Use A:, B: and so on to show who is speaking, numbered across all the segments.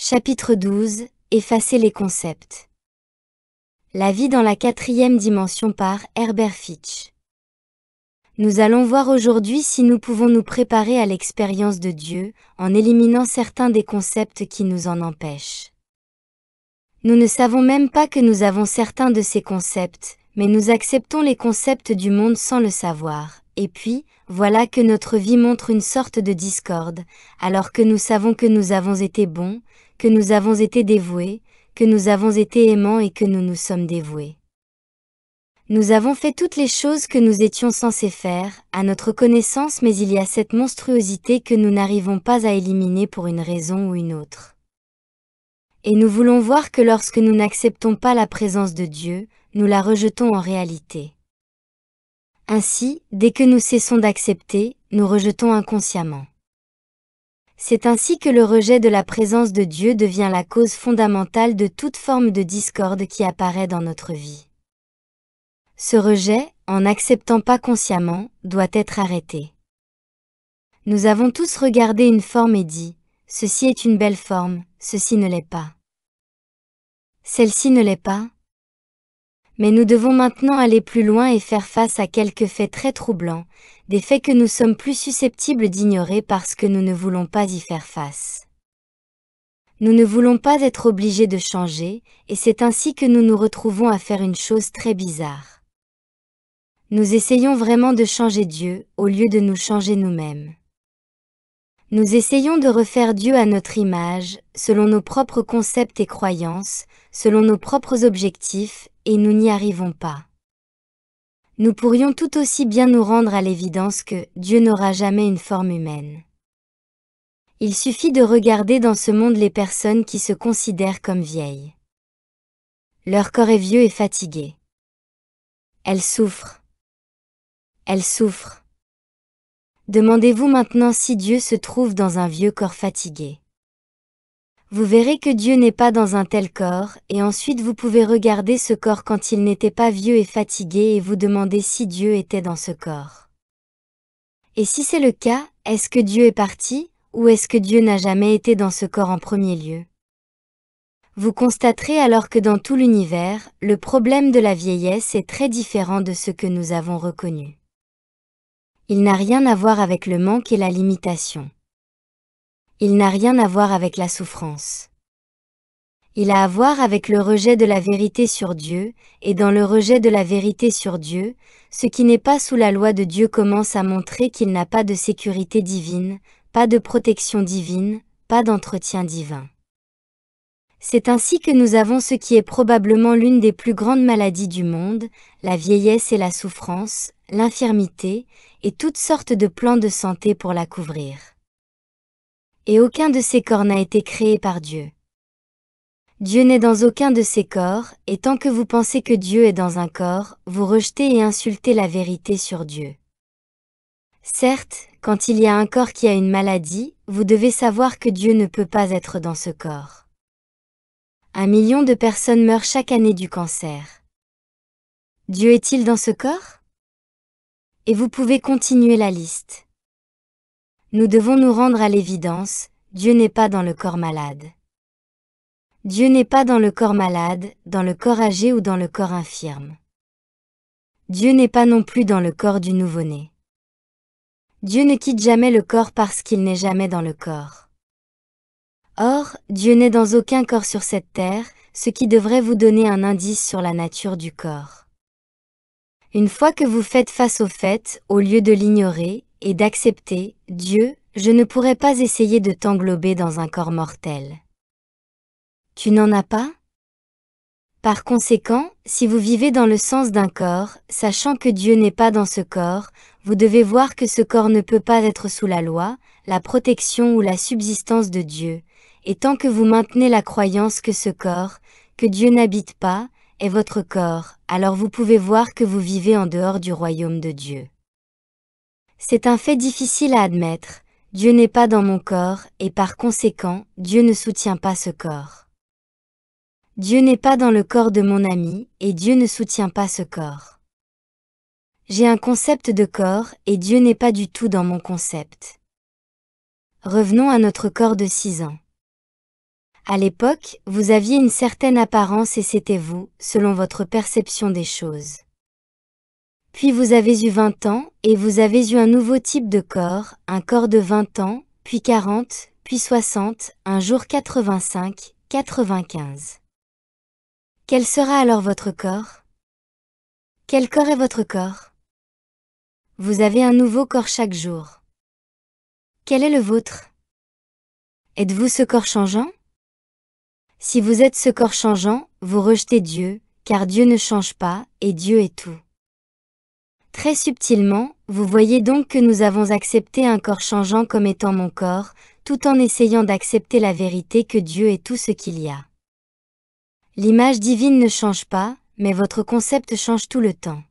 A: Chapitre 12, Effacer les concepts. La vie dans la quatrième dimension par Herbert Fitch. Nous allons voir aujourd'hui si nous pouvons nous préparer à l'expérience de Dieu, en éliminant certains des concepts qui nous en empêchent. Nous ne savons même pas que nous avons certains de ces concepts, mais nous acceptons les concepts du monde sans le savoir, et puis, voilà que notre vie montre une sorte de discorde, alors que nous savons que nous avons été bons, que nous avons été dévoués, que nous avons été aimants et que nous nous sommes dévoués. Nous avons fait toutes les choses que nous étions censés faire, à notre connaissance, mais il y a cette monstruosité que nous n'arrivons pas à éliminer pour une raison ou une autre. Et nous voulons voir que lorsque nous n'acceptons pas la présence de Dieu, nous la rejetons en réalité. Ainsi, dès que nous cessons d'accepter, nous rejetons inconsciemment. C'est ainsi que le rejet de la présence de Dieu devient la cause fondamentale de toute forme de discorde qui apparaît dans notre vie. Ce rejet, en n'acceptant pas consciemment, doit être arrêté. Nous avons tous regardé une forme et dit, « Ceci est une belle forme, ceci ne l'est pas. » Celle-ci ne l'est pas. Mais nous devons maintenant aller plus loin et faire face à quelques faits très troublants, des faits que nous sommes plus susceptibles d'ignorer parce que nous ne voulons pas y faire face. Nous ne voulons pas être obligés de changer, et c'est ainsi que nous nous retrouvons à faire une chose très bizarre. Nous essayons vraiment de changer Dieu, au lieu de nous changer nous-mêmes. Nous essayons de refaire Dieu à notre image, selon nos propres concepts et croyances, selon nos propres objectifs, et nous n'y arrivons pas. Nous pourrions tout aussi bien nous rendre à l'évidence que Dieu n'aura jamais une forme humaine. Il suffit de regarder dans ce monde les personnes qui se considèrent comme vieilles. Leur corps est vieux et fatigué. Elles souffrent. Elles souffrent. Demandez-vous maintenant si Dieu se trouve dans un vieux corps fatigué. Vous verrez que Dieu n'est pas dans un tel corps, et ensuite vous pouvez regarder ce corps quand il n'était pas vieux et fatigué et vous demander si Dieu était dans ce corps. Et si c'est le cas, est-ce que Dieu est parti, ou est-ce que Dieu n'a jamais été dans ce corps en premier lieu? Vous constaterez alors que dans tout l'univers, le problème de la vieillesse est très différent de ce que nous avons reconnu. Il n'a rien à voir avec le manque et la limitation. Il n'a rien à voir avec la souffrance. Il a à voir avec le rejet de la vérité sur Dieu, et dans le rejet de la vérité sur Dieu, ce qui n'est pas sous la loi de Dieu commence à montrer qu'il n'a pas de sécurité divine, pas de protection divine, pas d'entretien divin. C'est ainsi que nous avons ce qui est probablement l'une des plus grandes maladies du monde, la vieillesse et la souffrance, l'infirmité, et toutes sortes de plans de santé pour la couvrir. Et aucun de ces corps n'a été créé par Dieu. Dieu n'est dans aucun de ces corps, et tant que vous pensez que Dieu est dans un corps, vous rejetez et insultez la vérité sur Dieu. Certes, quand il y a un corps qui a une maladie, vous devez savoir que Dieu ne peut pas être dans ce corps. 1 million de personnes meurent chaque année du cancer. Dieu est-il dans ce corps? Et vous pouvez continuer la liste. Nous devons nous rendre à l'évidence, Dieu n'est pas dans le corps malade. Dieu n'est pas dans le corps malade, dans le corps âgé ou dans le corps infirme. Dieu n'est pas non plus dans le corps du nouveau-né. Dieu ne quitte jamais le corps parce qu'il n'est jamais dans le corps. Or, Dieu n'est dans aucun corps sur cette terre, ce qui devrait vous donner un indice sur la nature du corps. Une fois que vous faites face au fait, au lieu de l'ignorer, et d'accepter, Dieu, je ne pourrais pas essayer de t'englober dans un corps mortel. Tu n'en as pas? Par conséquent, si vous vivez dans le sens d'un corps, sachant que Dieu n'est pas dans ce corps, vous devez voir que ce corps ne peut pas être sous la loi, la protection ou la subsistance de Dieu, et tant que vous maintenez la croyance que ce corps, que Dieu n'habite pas, est votre corps, alors vous pouvez voir que vous vivez en dehors du royaume de Dieu. C'est un fait difficile à admettre, Dieu n'est pas dans mon corps, et par conséquent, Dieu ne soutient pas ce corps. Dieu n'est pas dans le corps de mon ami, et Dieu ne soutient pas ce corps. J'ai un concept de corps, et Dieu n'est pas du tout dans mon concept. Revenons à notre corps de 6 ans. À l'époque, vous aviez une certaine apparence et c'était vous, selon votre perception des choses. Puis vous avez eu 20 ans, et vous avez eu un nouveau type de corps, un corps de 20 ans, puis 40, puis 60, un jour 85, 95. Quel sera alors votre corps? Quel corps est votre corps? Vous avez un nouveau corps chaque jour. Quel est le vôtre? Êtes-vous ce corps changeant? Si vous êtes ce corps changeant, vous rejetez Dieu, car Dieu ne change pas, et Dieu est tout. Très subtilement, vous voyez donc que nous avons accepté un corps changeant comme étant mon corps, tout en essayant d'accepter la vérité que Dieu est tout ce qu'il y a. L'image divine ne change pas, mais votre concept change tout le temps.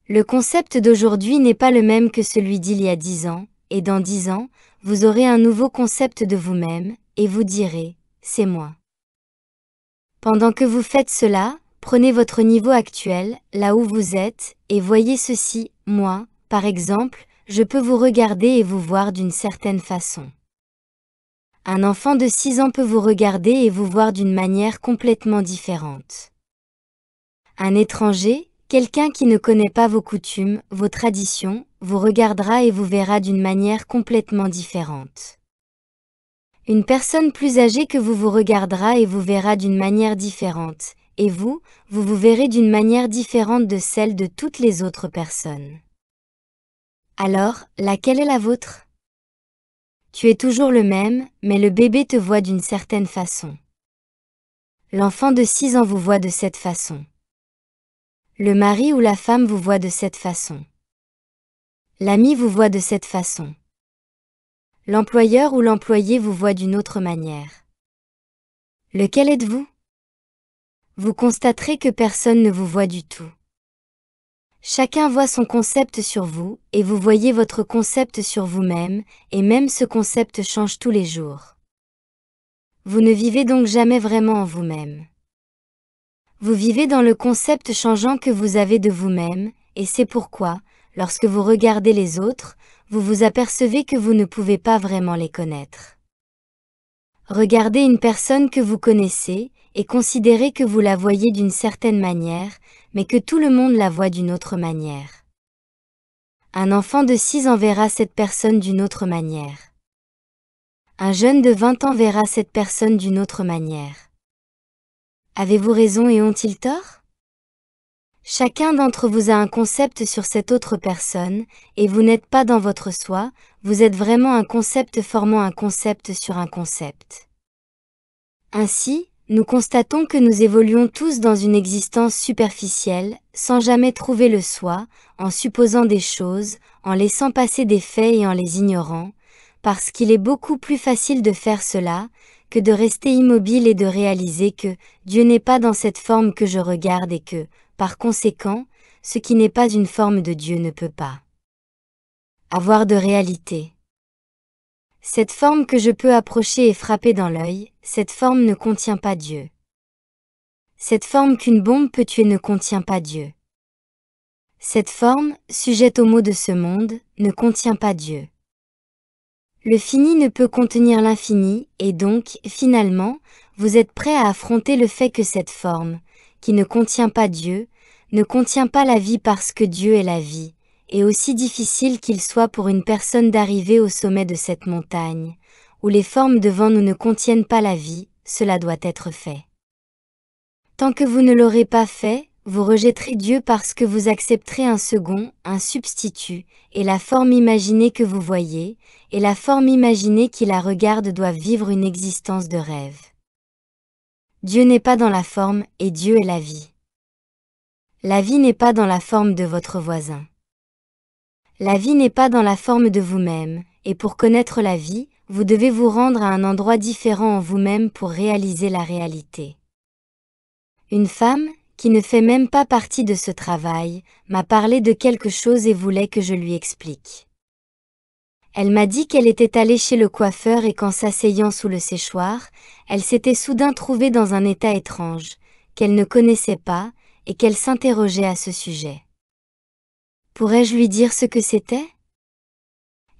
A: Le concept d'aujourd'hui n'est pas le même que celui d'il y a 10 ans, et dans 10 ans, vous aurez un nouveau concept de vous-même, et vous direz, c'est moi. Pendant que vous faites cela, prenez votre niveau actuel, là où vous êtes, et voyez ceci, moi, par exemple, je peux vous regarder et vous voir d'une certaine façon. Un enfant de 6 ans peut vous regarder et vous voir d'une manière complètement différente. Un étranger, quelqu'un qui ne connaît pas vos coutumes, vos traditions, vous regardera et vous verra d'une manière complètement différente. Une personne plus âgée que vous regardera et vous verra d'une manière différente, et vous vous verrez d'une manière différente de celle de toutes les autres personnes. Alors, laquelle est la vôtre? Tu es toujours le même, mais le bébé te voit d'une certaine façon. L'enfant de 6 ans vous voit de cette façon. Le mari ou la femme vous voit de cette façon. L'ami vous voit de cette façon. L'employeur ou l'employé vous voit d'une autre manière. Lequel êtes-vous? Vous constaterez que personne ne vous voit du tout. Chacun voit son concept sur vous, et vous voyez votre concept sur vous-même, et même ce concept change tous les jours. Vous ne vivez donc jamais vraiment en vous-même. Vous vivez dans le concept changeant que vous avez de vous-même, et c'est pourquoi, lorsque vous regardez les autres, vous vous apercevez que vous ne pouvez pas vraiment les connaître. Regardez une personne que vous connaissez, et considérez que vous la voyez d'une certaine manière, mais que tout le monde la voit d'une autre manière. Un enfant de 6 ans verra cette personne d'une autre manière. Un jeune de 20 ans verra cette personne d'une autre manière. Avez-vous raison et ont-ils tort? Chacun d'entre vous a un concept sur cette autre personne, et vous n'êtes pas dans votre soi, vous êtes vraiment un concept formant un concept sur un concept. Ainsi, nous constatons que nous évoluons tous dans une existence superficielle, sans jamais trouver le soi, en supposant des choses, en laissant passer des faits et en les ignorant, parce qu'il est beaucoup plus facile de faire cela, que de rester immobile et de réaliser que Dieu n'est pas dans cette forme que je regarde et que, par conséquent, ce qui n'est pas une forme de Dieu ne peut pas avoir de réalité. Cette forme que je peux approcher et frapper dans l'œil, cette forme ne contient pas Dieu. Cette forme qu'une bombe peut tuer ne contient pas Dieu. Cette forme, sujette aux maux de ce monde, ne contient pas Dieu. Le fini ne peut contenir l'infini, et donc, finalement, vous êtes prêt à affronter le fait que cette forme, qui ne contient pas Dieu, ne contient pas la vie parce que Dieu est la vie, et aussi difficile qu'il soit pour une personne d'arriver au sommet de cette montagne, où les formes devant nous ne contiennent pas la vie, cela doit être fait. Tant que vous ne l'aurez pas fait, vous rejetterez Dieu parce que vous accepterez un second, un substitut, et la forme imaginée que vous voyez, et la forme imaginée qui la regarde doivent vivre une existence de rêve. Dieu n'est pas dans la forme, et Dieu est la vie. La vie n'est pas dans la forme de votre voisin. La vie n'est pas dans la forme de vous-même, et pour connaître la vie, vous devez vous rendre à un endroit différent en vous-même pour réaliser la réalité. Une femme, qui ne fait même pas partie de ce travail, m'a parlé de quelque chose et voulait que je lui explique. Elle m'a dit qu'elle était allée chez le coiffeur et qu'en s'asseyant sous le séchoir, elle s'était soudain trouvée dans un état étrange, qu'elle ne connaissait pas, et qu'elle s'interrogeait à ce sujet. Pourrais-je lui dire ce que c'était?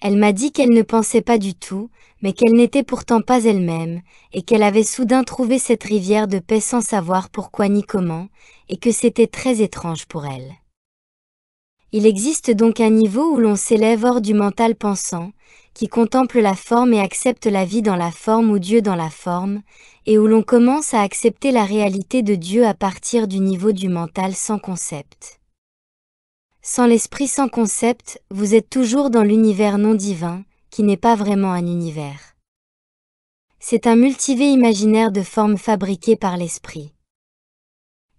A: Elle m'a dit qu'elle ne pensait pas du tout, mais qu'elle n'était pourtant pas elle-même, et qu'elle avait soudain trouvé cette rivière de paix sans savoir pourquoi ni comment, et que c'était très étrange pour elle. Il existe donc un niveau où l'on s'élève hors du mental pensant, qui contemple la forme et accepte la vie dans la forme ou Dieu dans la forme, et où l'on commence à accepter la réalité de Dieu à partir du niveau du mental sans concept. Sans l'esprit sans concept, vous êtes toujours dans l'univers non divin, qui n'est pas vraiment un univers. C'est un multivers imaginaire de formes fabriquées par l'esprit.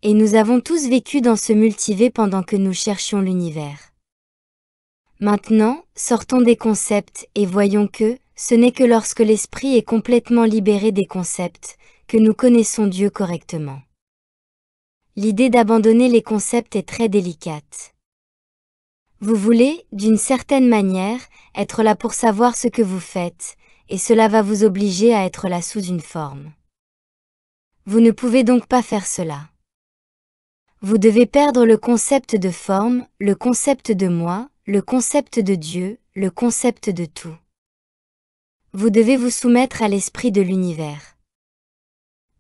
A: Et nous avons tous vécu dans ce multivers pendant que nous cherchions l'univers. Maintenant, sortons des concepts et voyons que, ce n'est que lorsque l'esprit est complètement libéré des concepts, que nous connaissons Dieu correctement. L'idée d'abandonner les concepts est très délicate. Vous voulez, d'une certaine manière, être là pour savoir ce que vous faites, et cela va vous obliger à être là sous une forme. Vous ne pouvez donc pas faire cela. Vous devez perdre le concept de forme, le concept de moi, le concept de Dieu, le concept de tout. Vous devez vous soumettre à l'esprit de l'univers.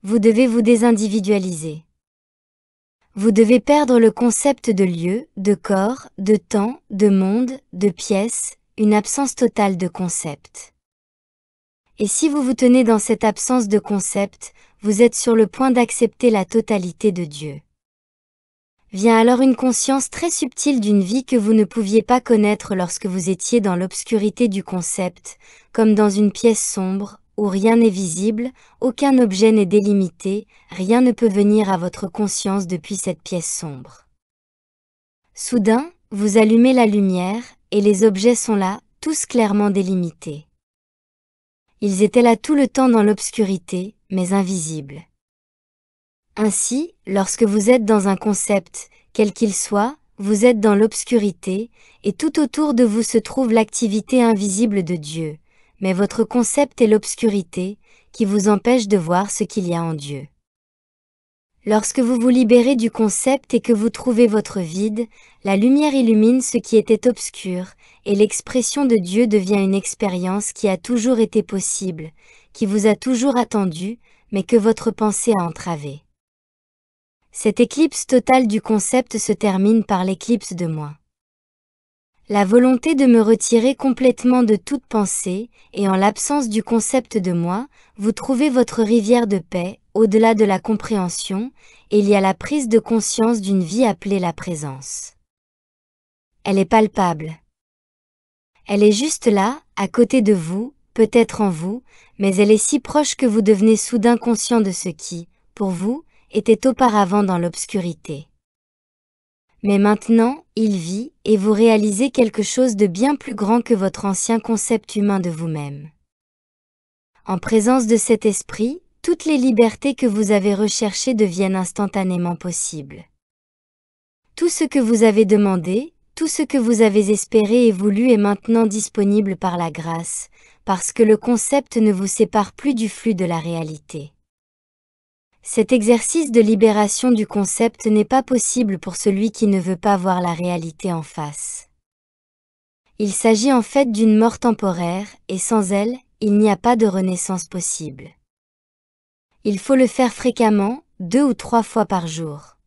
A: Vous devez vous désindividualiser. Vous devez perdre le concept de lieu, de corps, de temps, de monde, de pièce, une absence totale de concept. Et si vous vous tenez dans cette absence de concept, vous êtes sur le point d'accepter la totalité de Dieu. Vient alors une conscience très subtile d'une vie que vous ne pouviez pas connaître lorsque vous étiez dans l'obscurité du concept, comme dans une pièce sombre, où rien n'est visible, aucun objet n'est délimité, rien ne peut venir à votre conscience depuis cette pièce sombre. Soudain, vous allumez la lumière, et les objets sont là, tous clairement délimités. Ils étaient là tout le temps dans l'obscurité, mais invisibles. Ainsi, lorsque vous êtes dans un concept, quel qu'il soit, vous êtes dans l'obscurité, et tout autour de vous se trouve l'activité invisible de Dieu, mais votre concept est l'obscurité, qui vous empêche de voir ce qu'il y a en Dieu. Lorsque vous vous libérez du concept et que vous trouvez votre vide, la lumière illumine ce qui était obscur, et l'expression de Dieu devient une expérience qui a toujours été possible, qui vous a toujours attendu, mais que votre pensée a entravée. Cette éclipse totale du concept se termine par l'éclipse de moi. La volonté de me retirer complètement de toute pensée, et en l'absence du concept de moi, vous trouvez votre rivière de paix, au-delà de la compréhension, et il y a la prise de conscience d'une vie appelée la présence. Elle est palpable. Elle est juste là, à côté de vous, peut-être en vous, mais elle est si proche que vous devenez soudain conscient de ce qui, pour vous, était auparavant dans l'obscurité. Mais maintenant, il vit, et vous réalisez quelque chose de bien plus grand que votre ancien concept humain de vous-même. En présence de cet esprit, toutes les libertés que vous avez recherchées deviennent instantanément possibles. Tout ce que vous avez demandé, tout ce que vous avez espéré et voulu est maintenant disponible par la grâce, parce que le concept ne vous sépare plus du flux de la réalité. Cet exercice de libération du concept n'est pas possible pour celui qui ne veut pas voir la réalité en face. Il s'agit en fait d'une mort temporaire, et sans elle, il n'y a pas de renaissance possible. Il faut le faire fréquemment, 2 ou 3 fois par jour.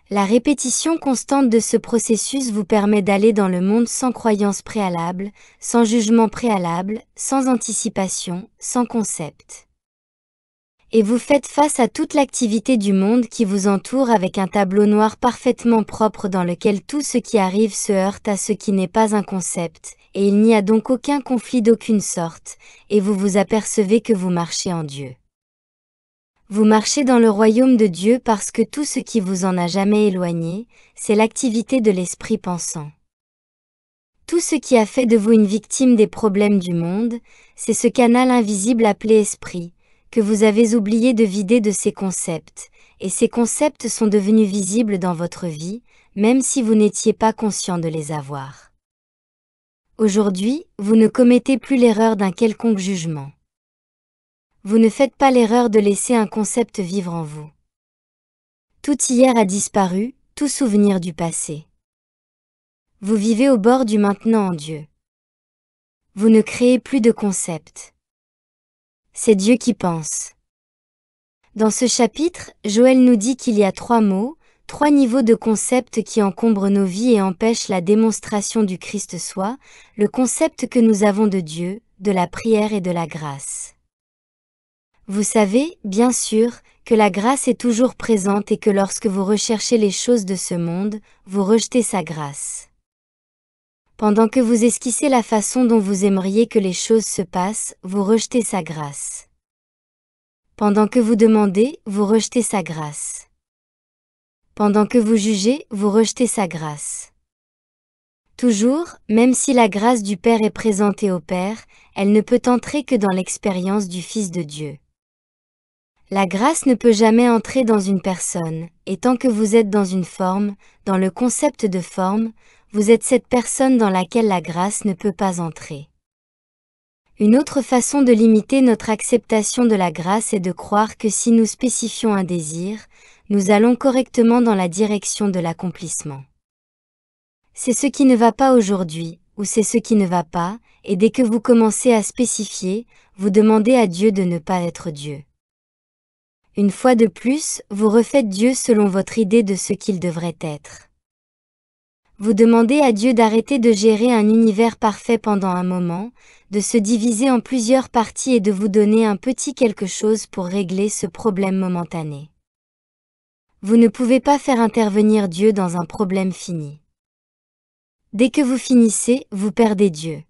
A: La répétition constante de ce processus vous permet d'aller dans le monde sans croyance préalable, sans jugement préalable, sans anticipation, sans concept. Et vous faites face à toute l'activité du monde qui vous entoure avec un tableau noir parfaitement propre dans lequel tout ce qui arrive se heurte à ce qui n'est pas un concept, et il n'y a donc aucun conflit d'aucune sorte, et vous vous apercevez que vous marchez en Dieu. Vous marchez dans le royaume de Dieu parce que tout ce qui vous en a jamais éloigné, c'est l'activité de l'esprit pensant. Tout ce qui a fait de vous une victime des problèmes du monde, c'est ce canal invisible appelé esprit, que vous avez oublié de vider de ces concepts, et ces concepts sont devenus visibles dans votre vie, même si vous n'étiez pas conscient de les avoir. Aujourd'hui, vous ne commettez plus l'erreur d'un quelconque jugement. Vous ne faites pas l'erreur de laisser un concept vivre en vous. Tout hier a disparu, tout souvenir du passé. Vous vivez au bord du maintenant en Dieu. Vous ne créez plus de concepts. C'est Dieu qui pense. Dans ce chapitre, Joël nous dit qu'il y a 3 mots, 3 niveaux de concepts qui encombrent nos vies et empêchent la démonstration du Christ soit, le concept que nous avons de Dieu, de la prière et de la grâce. Vous savez, bien sûr, que la grâce est toujours présente et que lorsque vous recherchez les choses de ce monde, vous rejetez sa grâce. Pendant que vous esquissez la façon dont vous aimeriez que les choses se passent, vous rejetez sa grâce. Pendant que vous demandez, vous rejetez sa grâce. Pendant que vous jugez, vous rejetez sa grâce. Toujours, même si la grâce du Père est présente et opère, elle ne peut entrer que dans l'expérience du Fils de Dieu. La grâce ne peut jamais entrer dans une personne, et tant que vous êtes dans une forme, dans le concept de forme, vous êtes cette personne dans laquelle la grâce ne peut pas entrer. Une autre façon de limiter notre acceptation de la grâce est de croire que si nous spécifions un désir, nous allons correctement dans la direction de l'accomplissement. C'est ce qui ne va pas aujourd'hui, ou c'est ce qui ne va pas, et dès que vous commencez à spécifier, vous demandez à Dieu de ne pas être Dieu. Une fois de plus, vous refaites Dieu selon votre idée de ce qu'il devrait être. Vous demandez à Dieu d'arrêter de gérer un univers parfait pendant un moment, de se diviser en plusieurs parties et de vous donner un petit quelque chose pour régler ce problème momentané. Vous ne pouvez pas faire intervenir Dieu dans un problème fini. Dès que vous finissez, vous perdez Dieu.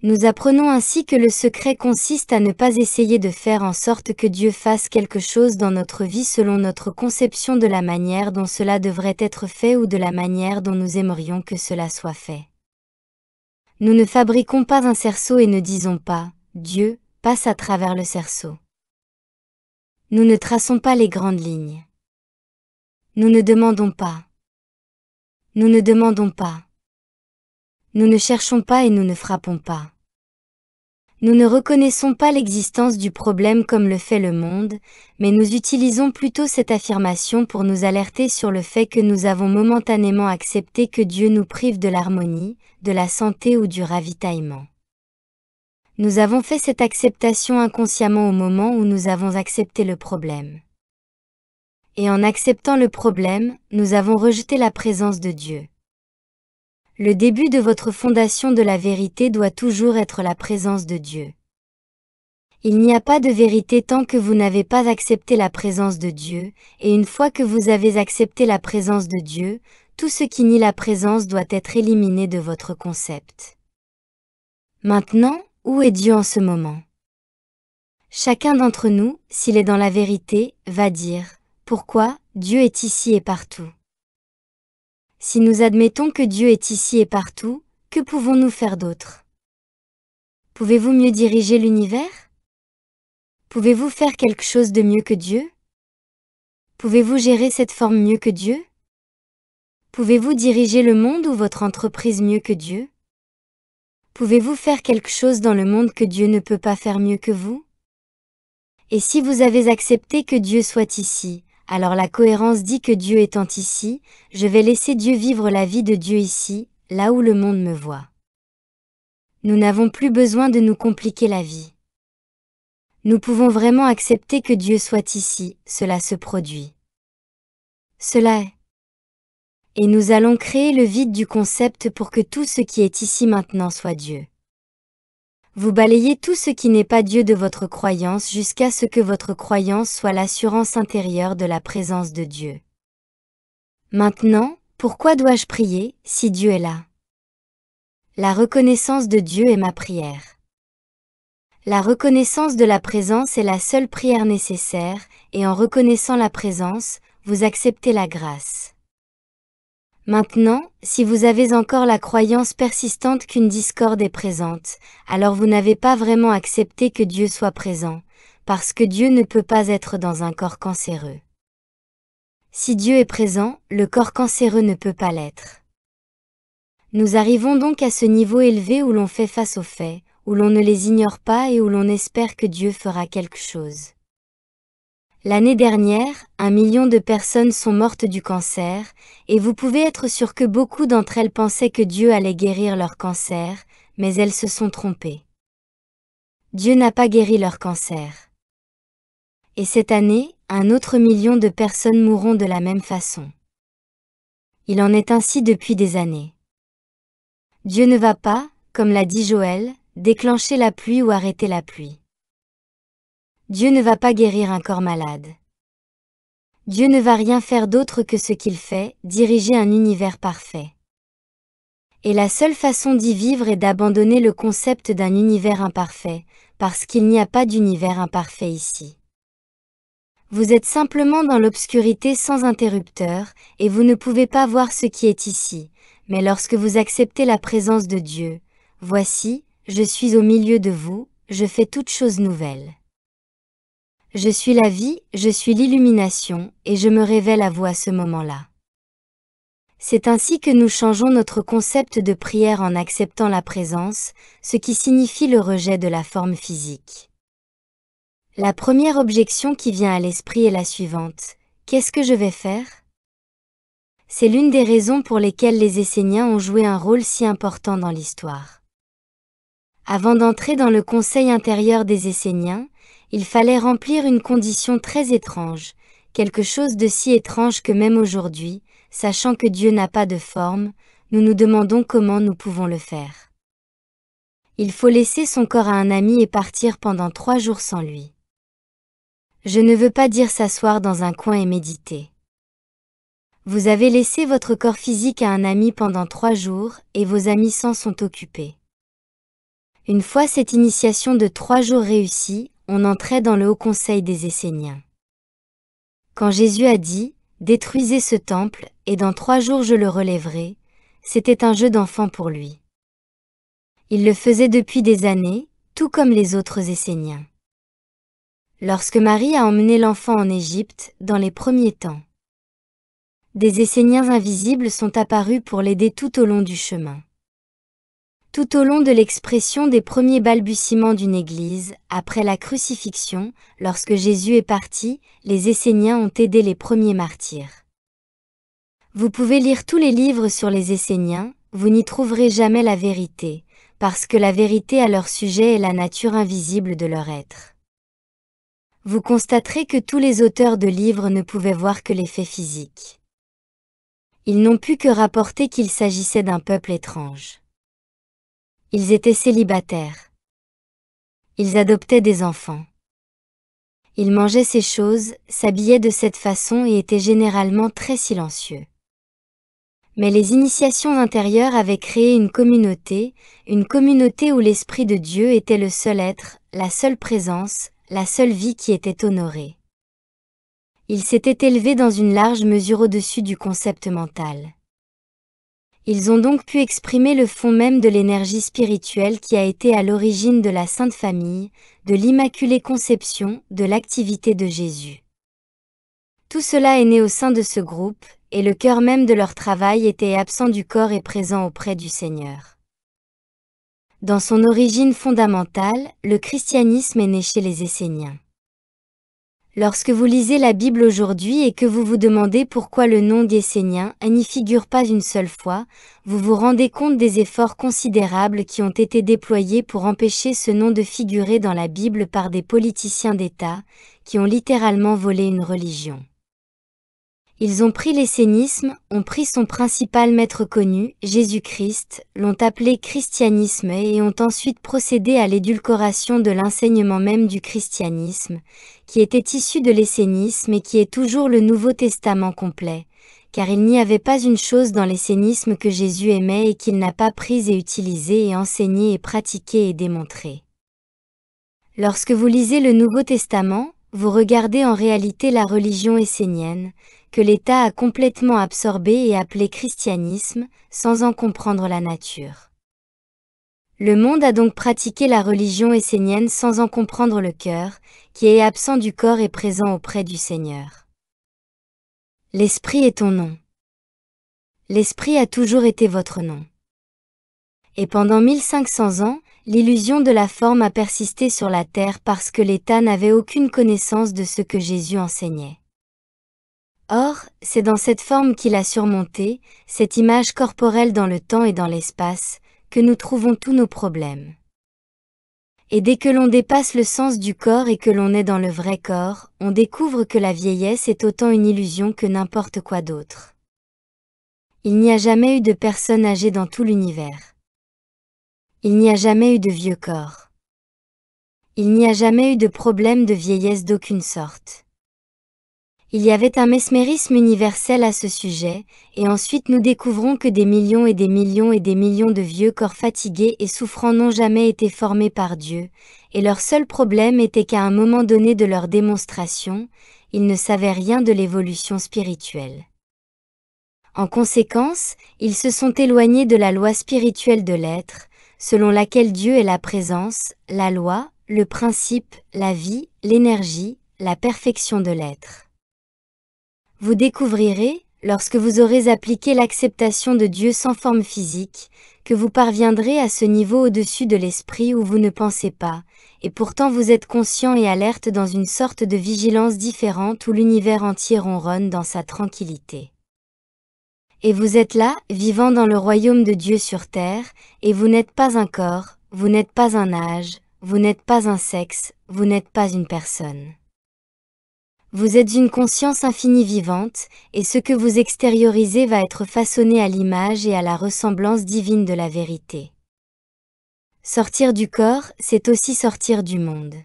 A: Nous apprenons ainsi que le secret consiste à ne pas essayer de faire en sorte que Dieu fasse quelque chose dans notre vie selon notre conception de la manière dont cela devrait être fait ou de la manière dont nous aimerions que cela soit fait. Nous ne fabriquons pas un cerceau et ne disons pas « Dieu, passe à travers le cerceau ». Nous ne traçons pas les grandes lignes. Nous ne demandons pas. Nous ne demandons pas. Nous ne cherchons pas et nous ne frappons pas. Nous ne reconnaissons pas l'existence du problème comme le fait le monde, mais nous utilisons plutôt cette affirmation pour nous alerter sur le fait que nous avons momentanément accepté que Dieu nous prive de l'harmonie, de la santé ou du ravitaillement. Nous avons fait cette acceptation inconsciemment au moment où nous avons accepté le problème. Et en acceptant le problème, nous avons rejeté la présence de Dieu. Le début de votre fondation de la vérité doit toujours être la présence de Dieu. Il n'y a pas de vérité tant que vous n'avez pas accepté la présence de Dieu, et une fois que vous avez accepté la présence de Dieu, tout ce qui nie la présence doit être éliminé de votre concept. Maintenant, où est Dieu en ce moment? Chacun d'entre nous, s'il est dans la vérité, va dire « Pourquoi, Dieu est ici et partout ?» Si nous admettons que Dieu est ici et partout, que pouvons-nous faire d'autre? Pouvez-vous mieux diriger l'univers? Pouvez-vous faire quelque chose de mieux que Dieu? Pouvez-vous gérer cette forme mieux que Dieu? Pouvez-vous diriger le monde ou votre entreprise mieux que Dieu? Pouvez-vous faire quelque chose dans le monde que Dieu ne peut pas faire mieux que vous? Et si vous avez accepté que Dieu soit ici, alors la cohérence dit que Dieu étant ici, je vais laisser Dieu vivre la vie de Dieu ici, là où le monde me voit. Nous n'avons plus besoin de nous compliquer la vie. Nous pouvons vraiment accepter que Dieu soit ici, cela se produit. Cela est. Et nous allons créer le vide du concept pour que tout ce qui est ici maintenant soit Dieu. Vous balayez tout ce qui n'est pas Dieu de votre croyance jusqu'à ce que votre croyance soit l'assurance intérieure de la présence de Dieu. Maintenant, pourquoi dois-je prier, si Dieu est là? La reconnaissance de Dieu est ma prière. La reconnaissance de la présence est la seule prière nécessaire, et en reconnaissant la présence, vous acceptez la grâce. Maintenant, si vous avez encore la croyance persistante qu'une discorde est présente, alors vous n'avez pas vraiment accepté que Dieu soit présent, parce que Dieu ne peut pas être dans un corps cancéreux. Si Dieu est présent, le corps cancéreux ne peut pas l'être. Nous arrivons donc à ce niveau élevé où l'on fait face aux faits, où l'on ne les ignore pas et où l'on espère que Dieu fera quelque chose. L'année dernière, 1 million de personnes sont mortes du cancer, et vous pouvez être sûr que beaucoup d'entre elles pensaient que Dieu allait guérir leur cancer, mais elles se sont trompées. Dieu n'a pas guéri leur cancer. Et cette année, un autre million de personnes mourront de la même façon. Il en est ainsi depuis des années. Dieu ne va pas, comme l'a dit Joël, déclencher la pluie ou arrêter la pluie. Dieu ne va pas guérir un corps malade. Dieu ne va rien faire d'autre que ce qu'il fait, diriger un univers parfait. Et la seule façon d'y vivre est d'abandonner le concept d'un univers imparfait, parce qu'il n'y a pas d'univers imparfait ici. Vous êtes simplement dans l'obscurité sans interrupteur, et vous ne pouvez pas voir ce qui est ici, mais lorsque vous acceptez la présence de Dieu, voici, je suis au milieu de vous, je fais toutes choses nouvelles. Je suis la vie, je suis l'illumination, et je me révèle à vous à ce moment-là. C'est ainsi que nous changeons notre concept de prière en acceptant la présence, ce qui signifie le rejet de la forme physique. La première objection qui vient à l'esprit est la suivante: qu'est-ce que je vais faire? C'est l'une des raisons pour lesquelles les Esséniens ont joué un rôle si important dans l'histoire. Avant d'entrer dans le conseil intérieur des Esséniens, il fallait remplir une condition très étrange, quelque chose de si étrange que même aujourd'hui, sachant que Dieu n'a pas de forme, nous nous demandons comment nous pouvons le faire. Il faut laisser son corps à un ami et partir pendant 3 jours sans lui. Je ne veux pas dire s'asseoir dans un coin et méditer. Vous avez laissé votre corps physique à un ami pendant 3 jours, et vos amis s'en sont occupés. Une fois cette initiation de 3 jours réussie, on entrait dans le haut conseil des Esséniens. Quand Jésus a dit « Détruisez ce temple, et dans 3 jours je le relèverai », c'était un jeu d'enfant pour lui. Il le faisait depuis des années, tout comme les autres Esséniens. Lorsque Marie a emmené l'enfant en Égypte, dans les premiers temps, des Esséniens invisibles sont apparus pour l'aider tout au long du chemin. Tout au long de l'expression des premiers balbutiements d'une église, après la crucifixion, lorsque Jésus est parti, les Esséniens ont aidé les premiers martyrs. Vous pouvez lire tous les livres sur les Esséniens, vous n'y trouverez jamais la vérité, parce que la vérité à leur sujet est la nature invisible de leur être. Vous constaterez que tous les auteurs de livres ne pouvaient voir que les faits physiques. Ils n'ont pu que rapporter qu'il s'agissait d'un peuple étrange. Ils étaient célibataires. Ils adoptaient des enfants. Ils mangeaient ces choses, s'habillaient de cette façon et étaient généralement très silencieux. Mais les initiations intérieures avaient créé une communauté où l'Esprit de Dieu était le seul être, la seule présence, la seule vie qui était honorée. Ils s'étaient élevés dans une large mesure au-dessus du concept mental. Ils ont donc pu exprimer le fond même de l'énergie spirituelle qui a été à l'origine de la Sainte Famille, de l'Immaculée Conception, de l'activité de Jésus. Tout cela est né au sein de ce groupe, et le cœur même de leur travail était absent du corps et présent auprès du Seigneur. Dans son origine fondamentale, le christianisme est né chez les Esséniens. Lorsque vous lisez la Bible aujourd'hui et que vous vous demandez pourquoi le nom d'Esséniens n'y figure pas une seule fois, vous vous rendez compte des efforts considérables qui ont été déployés pour empêcher ce nom de figurer dans la Bible par des politiciens d'État, qui ont littéralement volé une religion. Ils ont pris l'essénisme, ont pris son principal maître connu, Jésus-Christ, l'ont appelé christianisme et ont ensuite procédé à l'édulcoration de l'enseignement même du christianisme, qui était issu de l'essénisme et qui est toujours le Nouveau Testament complet, car il n'y avait pas une chose dans l'essénisme que Jésus aimait et qu'il n'a pas prise et utilisée et enseignée et pratiquée et démontrée. Lorsque vous lisez le Nouveau Testament, vous regardez en réalité la religion essénienne, que l'État a complètement absorbée et appelée christianisme, sans en comprendre la nature. Le monde a donc pratiqué la religion essénienne sans en comprendre le cœur, qui est absent du corps et présent auprès du Seigneur. L'Esprit est ton nom. L'Esprit a toujours été votre nom. Et pendant 1500 ans, l'illusion de la forme a persisté sur la terre parce que l'État n'avait aucune connaissance de ce que Jésus enseignait. Or, c'est dans cette forme qu'il a surmonté, cette image corporelle dans le temps et dans l'espace, que nous trouvons tous nos problèmes. Et dès que l'on dépasse le sens du corps et que l'on est dans le vrai corps, on découvre que la vieillesse est autant une illusion que n'importe quoi d'autre. Il n'y a jamais eu de personne âgée dans tout l'univers. Il n'y a jamais eu de vieux corps. Il n'y a jamais eu de problème de vieillesse d'aucune sorte. Il y avait un mesmérisme universel à ce sujet, et ensuite nous découvrons que des millions et des millions et des millions de vieux corps fatigués et souffrants n'ont jamais été formés par Dieu, et leur seul problème était qu'à un moment donné de leur démonstration, ils ne savaient rien de l'évolution spirituelle. En conséquence, ils se sont éloignés de la loi spirituelle de l'être, selon laquelle Dieu est la présence, la loi, le principe, la vie, l'énergie, la perfection de l'être. Vous découvrirez, lorsque vous aurez appliqué l'acceptation de Dieu sans forme physique, que vous parviendrez à ce niveau au-dessus de l'esprit où vous ne pensez pas, et pourtant vous êtes conscient et alerte dans une sorte de vigilance différente où l'univers entier ronronne dans sa tranquillité. Et vous êtes là, vivant dans le royaume de Dieu sur terre, et vous n'êtes pas un corps, vous n'êtes pas un âge, vous n'êtes pas un sexe, vous n'êtes pas une personne. Vous êtes une conscience infinie vivante, et ce que vous extériorisez va être façonné à l'image et à la ressemblance divine de la vérité. Sortir du corps, c'est aussi sortir du monde.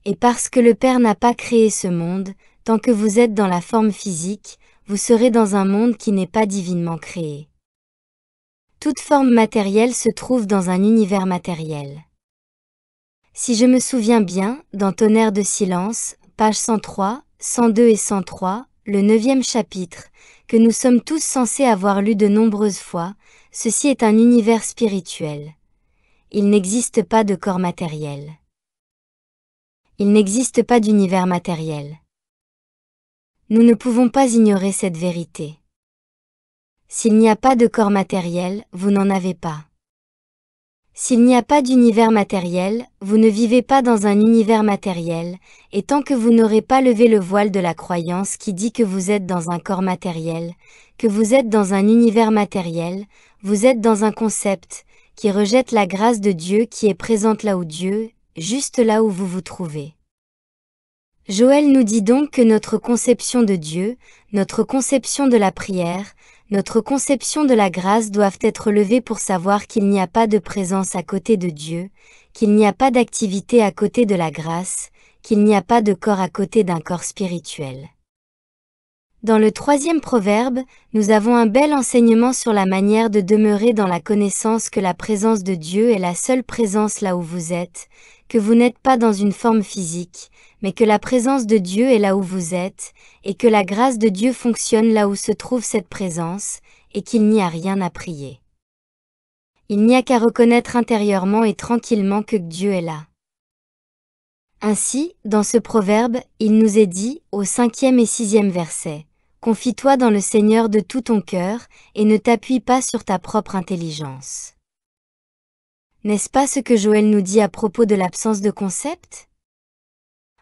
A: Et parce que le Père n'a pas créé ce monde, tant que vous êtes dans la forme physique, vous serez dans un monde qui n'est pas divinement créé. Toute forme matérielle se trouve dans un univers matériel. Si je me souviens bien, dans Tonnerre de silence, pages 103, 102 et 103, le 9e chapitre, que nous sommes tous censés avoir lu de nombreuses fois, ceci est un univers spirituel. Il n'existe pas de corps matériel. Il n'existe pas d'univers matériel. Nous ne pouvons pas ignorer cette vérité. S'il n'y a pas de corps matériel, vous n'en avez pas. S'il n'y a pas d'univers matériel, vous ne vivez pas dans un univers matériel, et tant que vous n'aurez pas levé le voile de la croyance qui dit que vous êtes dans un corps matériel, que vous êtes dans un univers matériel, vous êtes dans un concept, qui rejette la grâce de Dieu qui est présente là où Dieu, juste là où vous vous trouvez. Joël nous dit donc que notre conception de Dieu, notre conception de la prière, notre conception de la grâce doivent être levées pour savoir qu'il n'y a pas de présence à côté de Dieu, qu'il n'y a pas d'activité à côté de la grâce, qu'il n'y a pas de corps à côté d'un corps spirituel. Dans le 3e proverbe, nous avons un bel enseignement sur la manière de demeurer dans la connaissance que la présence de Dieu est la seule présence là où vous êtes, que vous n'êtes pas dans une forme physique, mais que la présence de Dieu est là où vous êtes, et que la grâce de Dieu fonctionne là où se trouve cette présence, et qu'il n'y a rien à prier. Il n'y a qu'à reconnaître intérieurement et tranquillement que Dieu est là. Ainsi, dans ce proverbe, il nous est dit, au 5e et 6e verset, « Confie-toi dans le Seigneur de tout ton cœur, et ne t'appuie pas sur ta propre intelligence. » N'est-ce pas ce que Joël nous dit à propos de l'absence de concept ?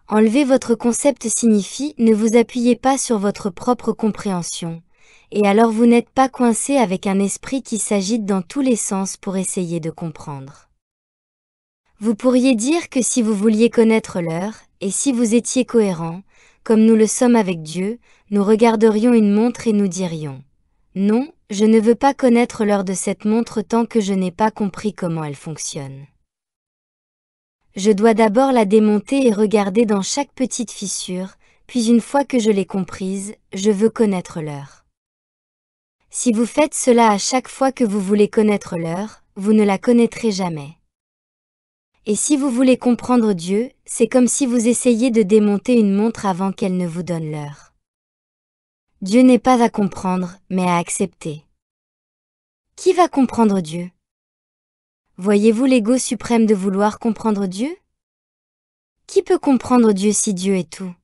A: Enlever votre concept signifie ne vous appuyez pas sur votre propre compréhension, et alors vous n'êtes pas coincé avec un esprit qui s'agite dans tous les sens pour essayer de comprendre. Vous pourriez dire que si vous vouliez connaître l'heure, et si vous étiez cohérent, comme nous le sommes avec Dieu, nous regarderions une montre et nous dirions « Non, je ne veux pas connaître l'heure de cette montre tant que je n'ai pas compris comment elle fonctionne. Je dois d'abord la démonter et regarder dans chaque petite fissure, puis une fois que je l'ai comprise, je veux connaître l'heure. » Si vous faites cela à chaque fois que vous voulez connaître l'heure, vous ne la connaîtrez jamais. Et si vous voulez comprendre Dieu, c'est comme si vous essayiez de démonter une montre avant qu'elle ne vous donne l'heure. Dieu n'est pas à comprendre, mais à accepter. Qui va comprendre Dieu? Voyez-vous l'ego suprême de vouloir comprendre Dieu? Qui peut comprendre Dieu si Dieu est tout?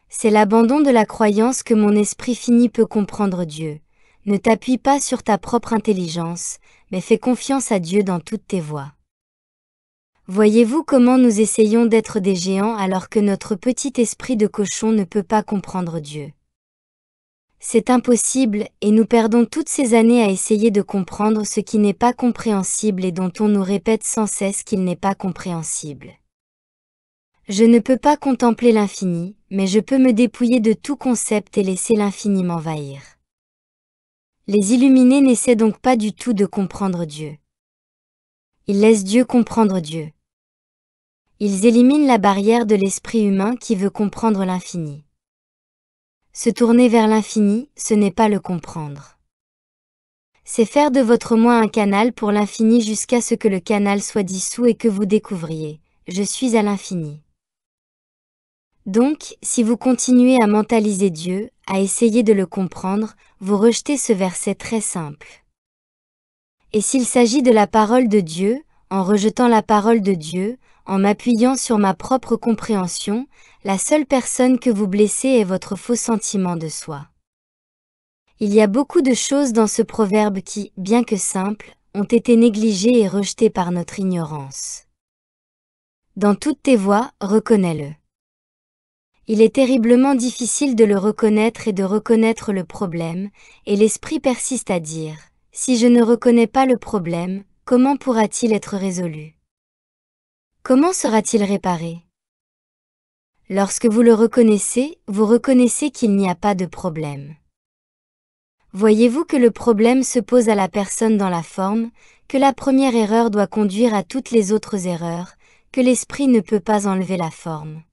A: C'est l'abandon de la croyance que mon esprit fini peut comprendre Dieu. Ne t'appuie pas sur ta propre intelligence, mais fais confiance à Dieu dans toutes tes voies. Voyez-vous comment nous essayons d'être des géants alors que notre petit esprit de cochon ne peut pas comprendre Dieu? C'est impossible, et nous perdons toutes ces années à essayer de comprendre ce qui n'est pas compréhensible et dont on nous répète sans cesse qu'il n'est pas compréhensible. Je ne peux pas contempler l'infini, mais je peux me dépouiller de tout concept et laisser l'infini m'envahir. Les illuminés n'essaient donc pas du tout de comprendre Dieu. Ils laissent Dieu comprendre Dieu. Ils éliminent la barrière de l'esprit humain qui veut comprendre l'infini. Se tourner vers l'infini, ce n'est pas le comprendre. C'est faire de votre moi un canal pour l'infini jusqu'à ce que le canal soit dissous et que vous découvriez « Je suis à l'infini ». Donc, si vous continuez à mentaliser Dieu, à essayer de le comprendre, vous rejetez ce verset très simple. Et s'il s'agit de la parole de Dieu, en rejetant la parole de Dieu, en m'appuyant sur ma propre compréhension, la seule personne que vous blessez est votre faux sentiment de soi. Il y a beaucoup de choses dans ce proverbe qui, bien que simples, ont été négligées et rejetées par notre ignorance. Dans toutes tes voies, reconnais-le. Il est terriblement difficile de le reconnaître et de reconnaître le problème, et l'esprit persiste à dire « Si je ne reconnais pas le problème, comment pourra-t-il être résolu? Comment sera-t-il réparé ?» Lorsque vous le reconnaissez, vous reconnaissez qu'il n'y a pas de problème. Voyez-vous que le problème se pose à la personne dans la forme, que la première erreur doit conduire à toutes les autres erreurs, que l'esprit ne peut pas enlever la forme.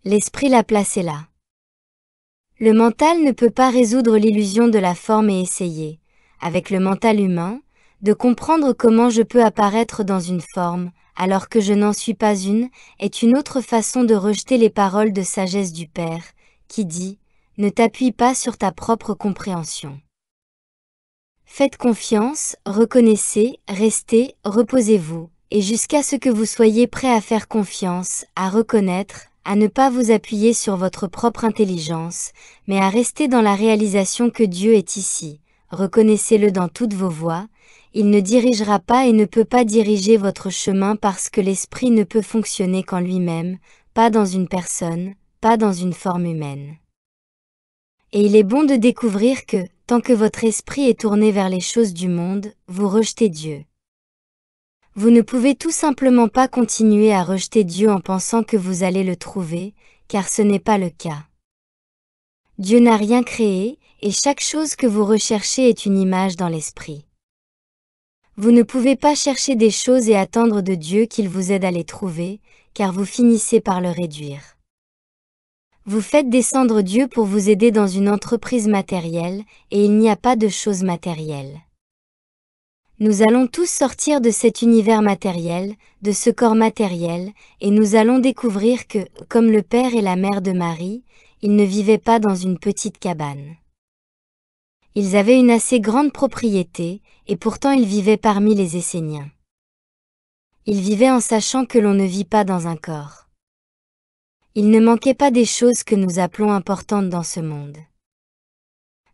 A: L'esprit l'a placé là. Le mental ne peut pas résoudre l'illusion de la forme et essayer, avec le mental humain, de comprendre comment je peux apparaître dans une forme, alors que je n'en suis pas une, est une autre façon de rejeter les paroles de sagesse du Père, qui dit « Ne t'appuie pas sur ta propre compréhension. Faites confiance, reconnaissez, restez, reposez-vous, et jusqu'à ce que vous soyez prêt à faire confiance, à reconnaître, à ne pas vous appuyer sur votre propre intelligence, mais à rester dans la réalisation que Dieu est ici. Reconnaissez-le dans toutes vos voies, il ne dirigera pas et ne peut pas diriger votre chemin parce que l'esprit ne peut fonctionner qu'en lui-même, pas dans une personne, pas dans une forme humaine. Et il est bon de découvrir que, tant que votre esprit est tourné vers les choses du monde, vous rejetez Dieu. Vous ne pouvez tout simplement pas continuer à rejeter Dieu en pensant que vous allez le trouver, car ce n'est pas le cas. Dieu n'a rien créé, et chaque chose que vous recherchez est une image dans l'esprit. Vous ne pouvez pas chercher des choses et attendre de Dieu qu'il vous aide à les trouver, car vous finissez par le réduire. Vous faites descendre Dieu pour vous aider dans une entreprise matérielle, et il n'y a pas de choses matérielles. Nous allons tous sortir de cet univers matériel, de ce corps matériel, et nous allons découvrir que, comme le père et la mère de Marie, ils ne vivaient pas dans une petite cabane. Ils avaient une assez grande propriété, et pourtant ils vivaient parmi les Esséniens. Ils vivaient en sachant que l'on ne vit pas dans un corps. Il ne manquait pas des choses que nous appelons importantes dans ce monde.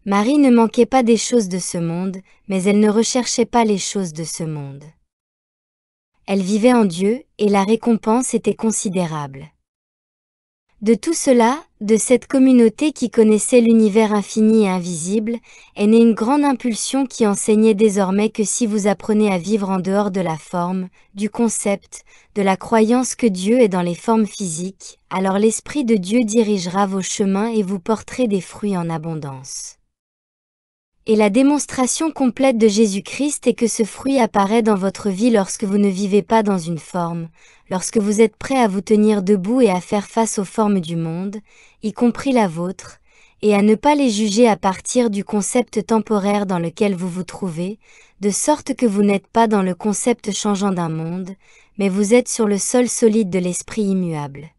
A: Marie ne manquait pas des choses de ce monde, mais elle ne recherchait pas les choses de ce monde. Elle vivait en Dieu, et la récompense était considérable. De tout cela, de cette communauté qui connaissait l'univers infini et invisible, est née une grande impulsion qui enseignait désormais que si vous apprenez à vivre en dehors de la forme, du concept, de la croyance que Dieu est dans les formes physiques, alors l'Esprit de Dieu dirigera vos chemins et vous porterez des fruits en abondance. Et la démonstration complète de Jésus-Christ est que ce fruit apparaît dans votre vie lorsque vous ne vivez pas dans une forme, lorsque vous êtes prêt à vous tenir debout et à faire face aux formes du monde, y compris la vôtre, et à ne pas les juger à partir du concept temporaire dans lequel vous vous trouvez, de sorte que vous n'êtes pas dans le concept changeant d'un monde, mais vous êtes sur le sol solide de l'esprit immuable.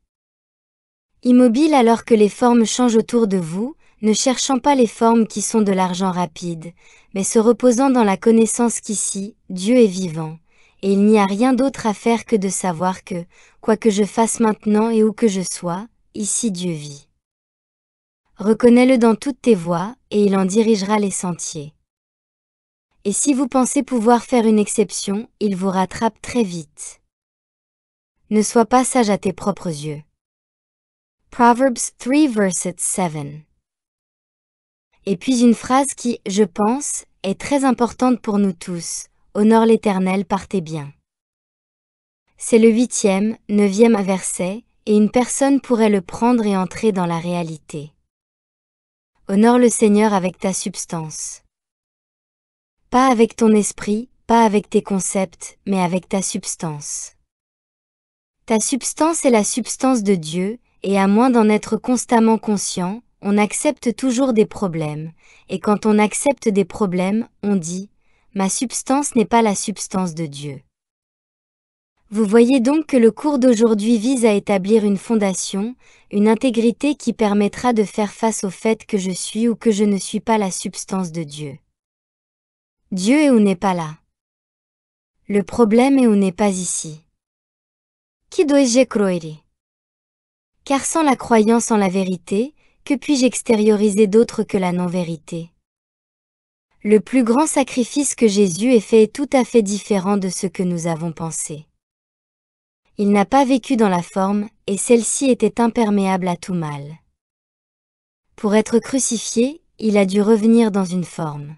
A: Immobile alors que les formes changent autour de vous, ne cherchant pas les formes qui sont de l'argent rapide, mais se reposant dans la connaissance qu'ici, Dieu est vivant, et il n'y a rien d'autre à faire que de savoir que, quoi que je fasse maintenant et où que je sois, ici Dieu vit. Reconnais-le dans toutes tes voies, et il en dirigera les sentiers. Et si vous pensez pouvoir faire une exception, il vous rattrape très vite. Ne sois pas sage à tes propres yeux. Proverbs 3 verset 7. Et puis une phrase qui, je pense, est très importante pour nous tous, honore l'Éternel par tes biens. C'est le 8e, 9e verset, et une personne pourrait le prendre et entrer dans la réalité. Honore le Seigneur avec ta substance. Pas avec ton esprit, pas avec tes concepts, mais avec ta substance. Ta substance est la substance de Dieu, et à moins d'en être constamment conscient, on accepte toujours des problèmes, et quand on accepte des problèmes, on dit « Ma substance n'est pas la substance de Dieu ». Vous voyez donc que le cours d'aujourd'hui vise à établir une fondation, une intégrité qui permettra de faire face au fait que je suis ou que je ne suis pas la substance de Dieu. Dieu est ou n'est pas là. Le problème est ou n'est pas ici. Qui dois-je croire? Car sans la croyance en la vérité, que puis-je extérioriser d'autre que la non-vérité? Le plus grand sacrifice que Jésus ait fait est tout à fait différent de ce que nous avons pensé. Il n'a pas vécu dans la forme, et celle-ci était imperméable à tout mal. Pour être crucifié, il a dû revenir dans une forme.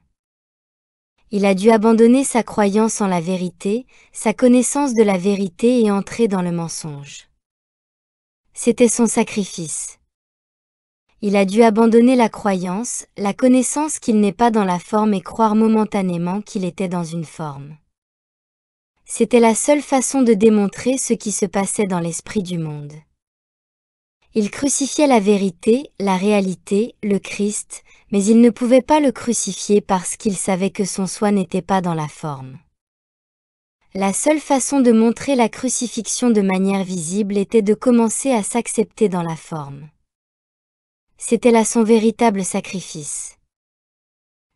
A: Il a dû abandonner sa croyance en la vérité, sa connaissance de la vérité et entrer dans le mensonge. C'était son sacrifice. Il a dû abandonner la croyance, la connaissance qu'il n'est pas dans la forme et croire momentanément qu'il était dans une forme. C'était la seule façon de démontrer ce qui se passait dans l'esprit du monde. Il crucifiait la vérité, la réalité, le Christ, mais il ne pouvait pas le crucifier parce qu'il savait que son soi n'était pas dans la forme. La seule façon de montrer la crucifixion de manière visible était de commencer à s'accepter dans la forme. C'était là son véritable sacrifice.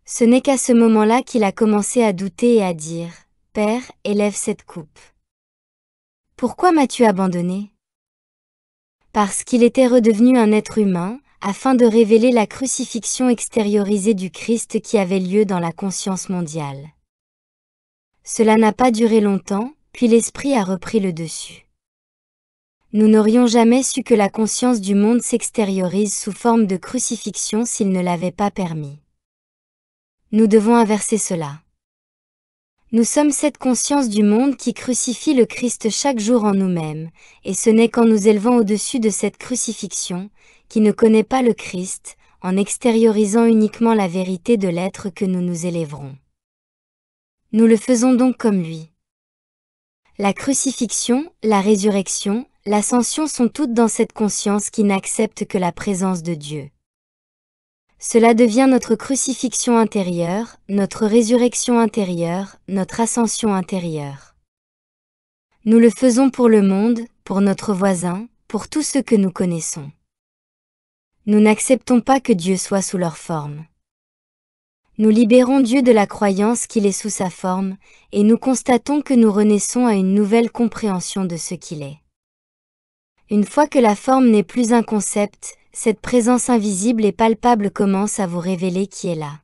A: Ce n'est qu'à ce moment-là qu'il a commencé à douter et à dire « Père, élève cette coupe. Pourquoi m'as-tu abandonné ?» Parce qu'il était redevenu un être humain, afin de révéler la crucifixion extériorisée du Christ qui avait lieu dans la conscience mondiale. Cela n'a pas duré longtemps, puis l'esprit a repris le dessus. Nous n'aurions jamais su que la conscience du monde s'extériorise sous forme de crucifixion s'il ne l'avait pas permis. Nous devons inverser cela. Nous sommes cette conscience du monde qui crucifie le Christ chaque jour en nous-mêmes, et ce n'est qu'en nous élevant au-dessus de cette crucifixion, qui ne connaît pas le Christ, en extériorisant uniquement la vérité de l'être que nous nous élèverons. Nous le faisons donc comme lui. La crucifixion, la résurrection, l'ascension sont toutes dans cette conscience qui n'accepte que la présence de Dieu. Cela devient notre crucifixion intérieure, notre résurrection intérieure, notre ascension intérieure. Nous le faisons pour le monde, pour notre voisin, pour tous ceux que nous connaissons. Nous n'acceptons pas que Dieu soit sous leur forme. Nous libérons Dieu de la croyance qu'il est sous sa forme, et nous constatons que nous renaissons à une nouvelle compréhension de ce qu'il est. Une fois que la forme n'est plus un concept, cette présence invisible et palpable commence à vous révéler qui est là.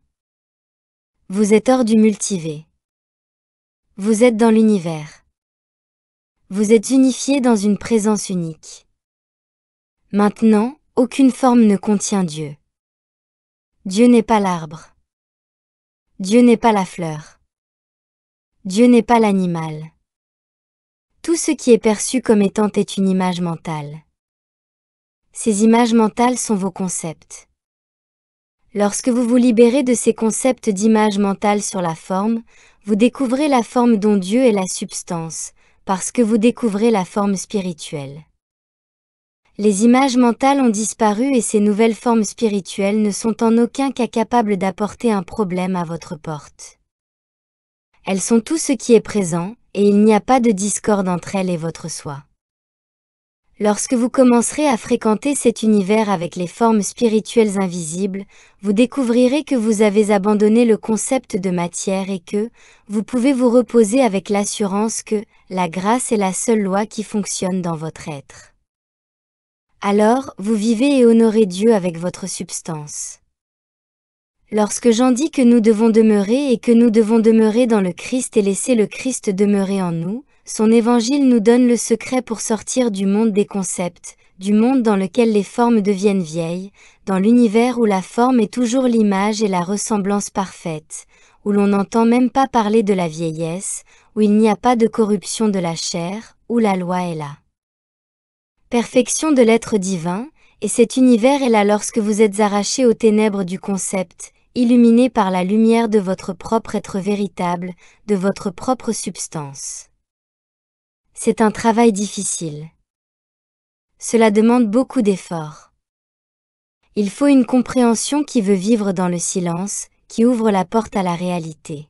A: Vous êtes hors du multivers. Vous êtes dans l'univers. Vous êtes unifié dans une présence unique. Maintenant, aucune forme ne contient Dieu. Dieu n'est pas l'arbre. Dieu n'est pas la fleur. Dieu n'est pas l'animal. Tout ce qui est perçu comme étant est une image mentale. Ces images mentales sont vos concepts. Lorsque vous vous libérez de ces concepts d'images mentales sur la forme, vous découvrez la forme dont Dieu est la substance, parce que vous découvrez la forme spirituelle. Les images mentales ont disparu et ces nouvelles formes spirituelles ne sont en aucun cas capables d'apporter un problème à votre porte. Elles sont tout ce qui est présent, et il n'y a pas de discorde entre elles et votre soi. Lorsque vous commencerez à fréquenter cet univers avec les formes spirituelles invisibles, vous découvrirez que vous avez abandonné le concept de matière et que, vous pouvez vous reposer avec l'assurance que, la grâce est la seule loi qui fonctionne dans votre être. Alors, vous vivez et honorez Dieu avec votre substance. Lorsque Jean dit que nous devons demeurer et que nous devons demeurer dans le Christ et laisser le Christ demeurer en nous, son évangile nous donne le secret pour sortir du monde des concepts, du monde dans lequel les formes deviennent vieilles, dans l'univers où la forme est toujours l'image et la ressemblance parfaite, où l'on n'entend même pas parler de la vieillesse, où il n'y a pas de corruption de la chair, où la loi est la perfection de l'être divin, et cet univers est là lorsque vous êtes arraché aux ténèbres du concept, illuminé par la lumière de votre propre être véritable, de votre propre substance. C'est un travail difficile. Cela demande beaucoup d'efforts. Il faut une compréhension qui veut vivre dans le silence, qui ouvre la porte à la réalité.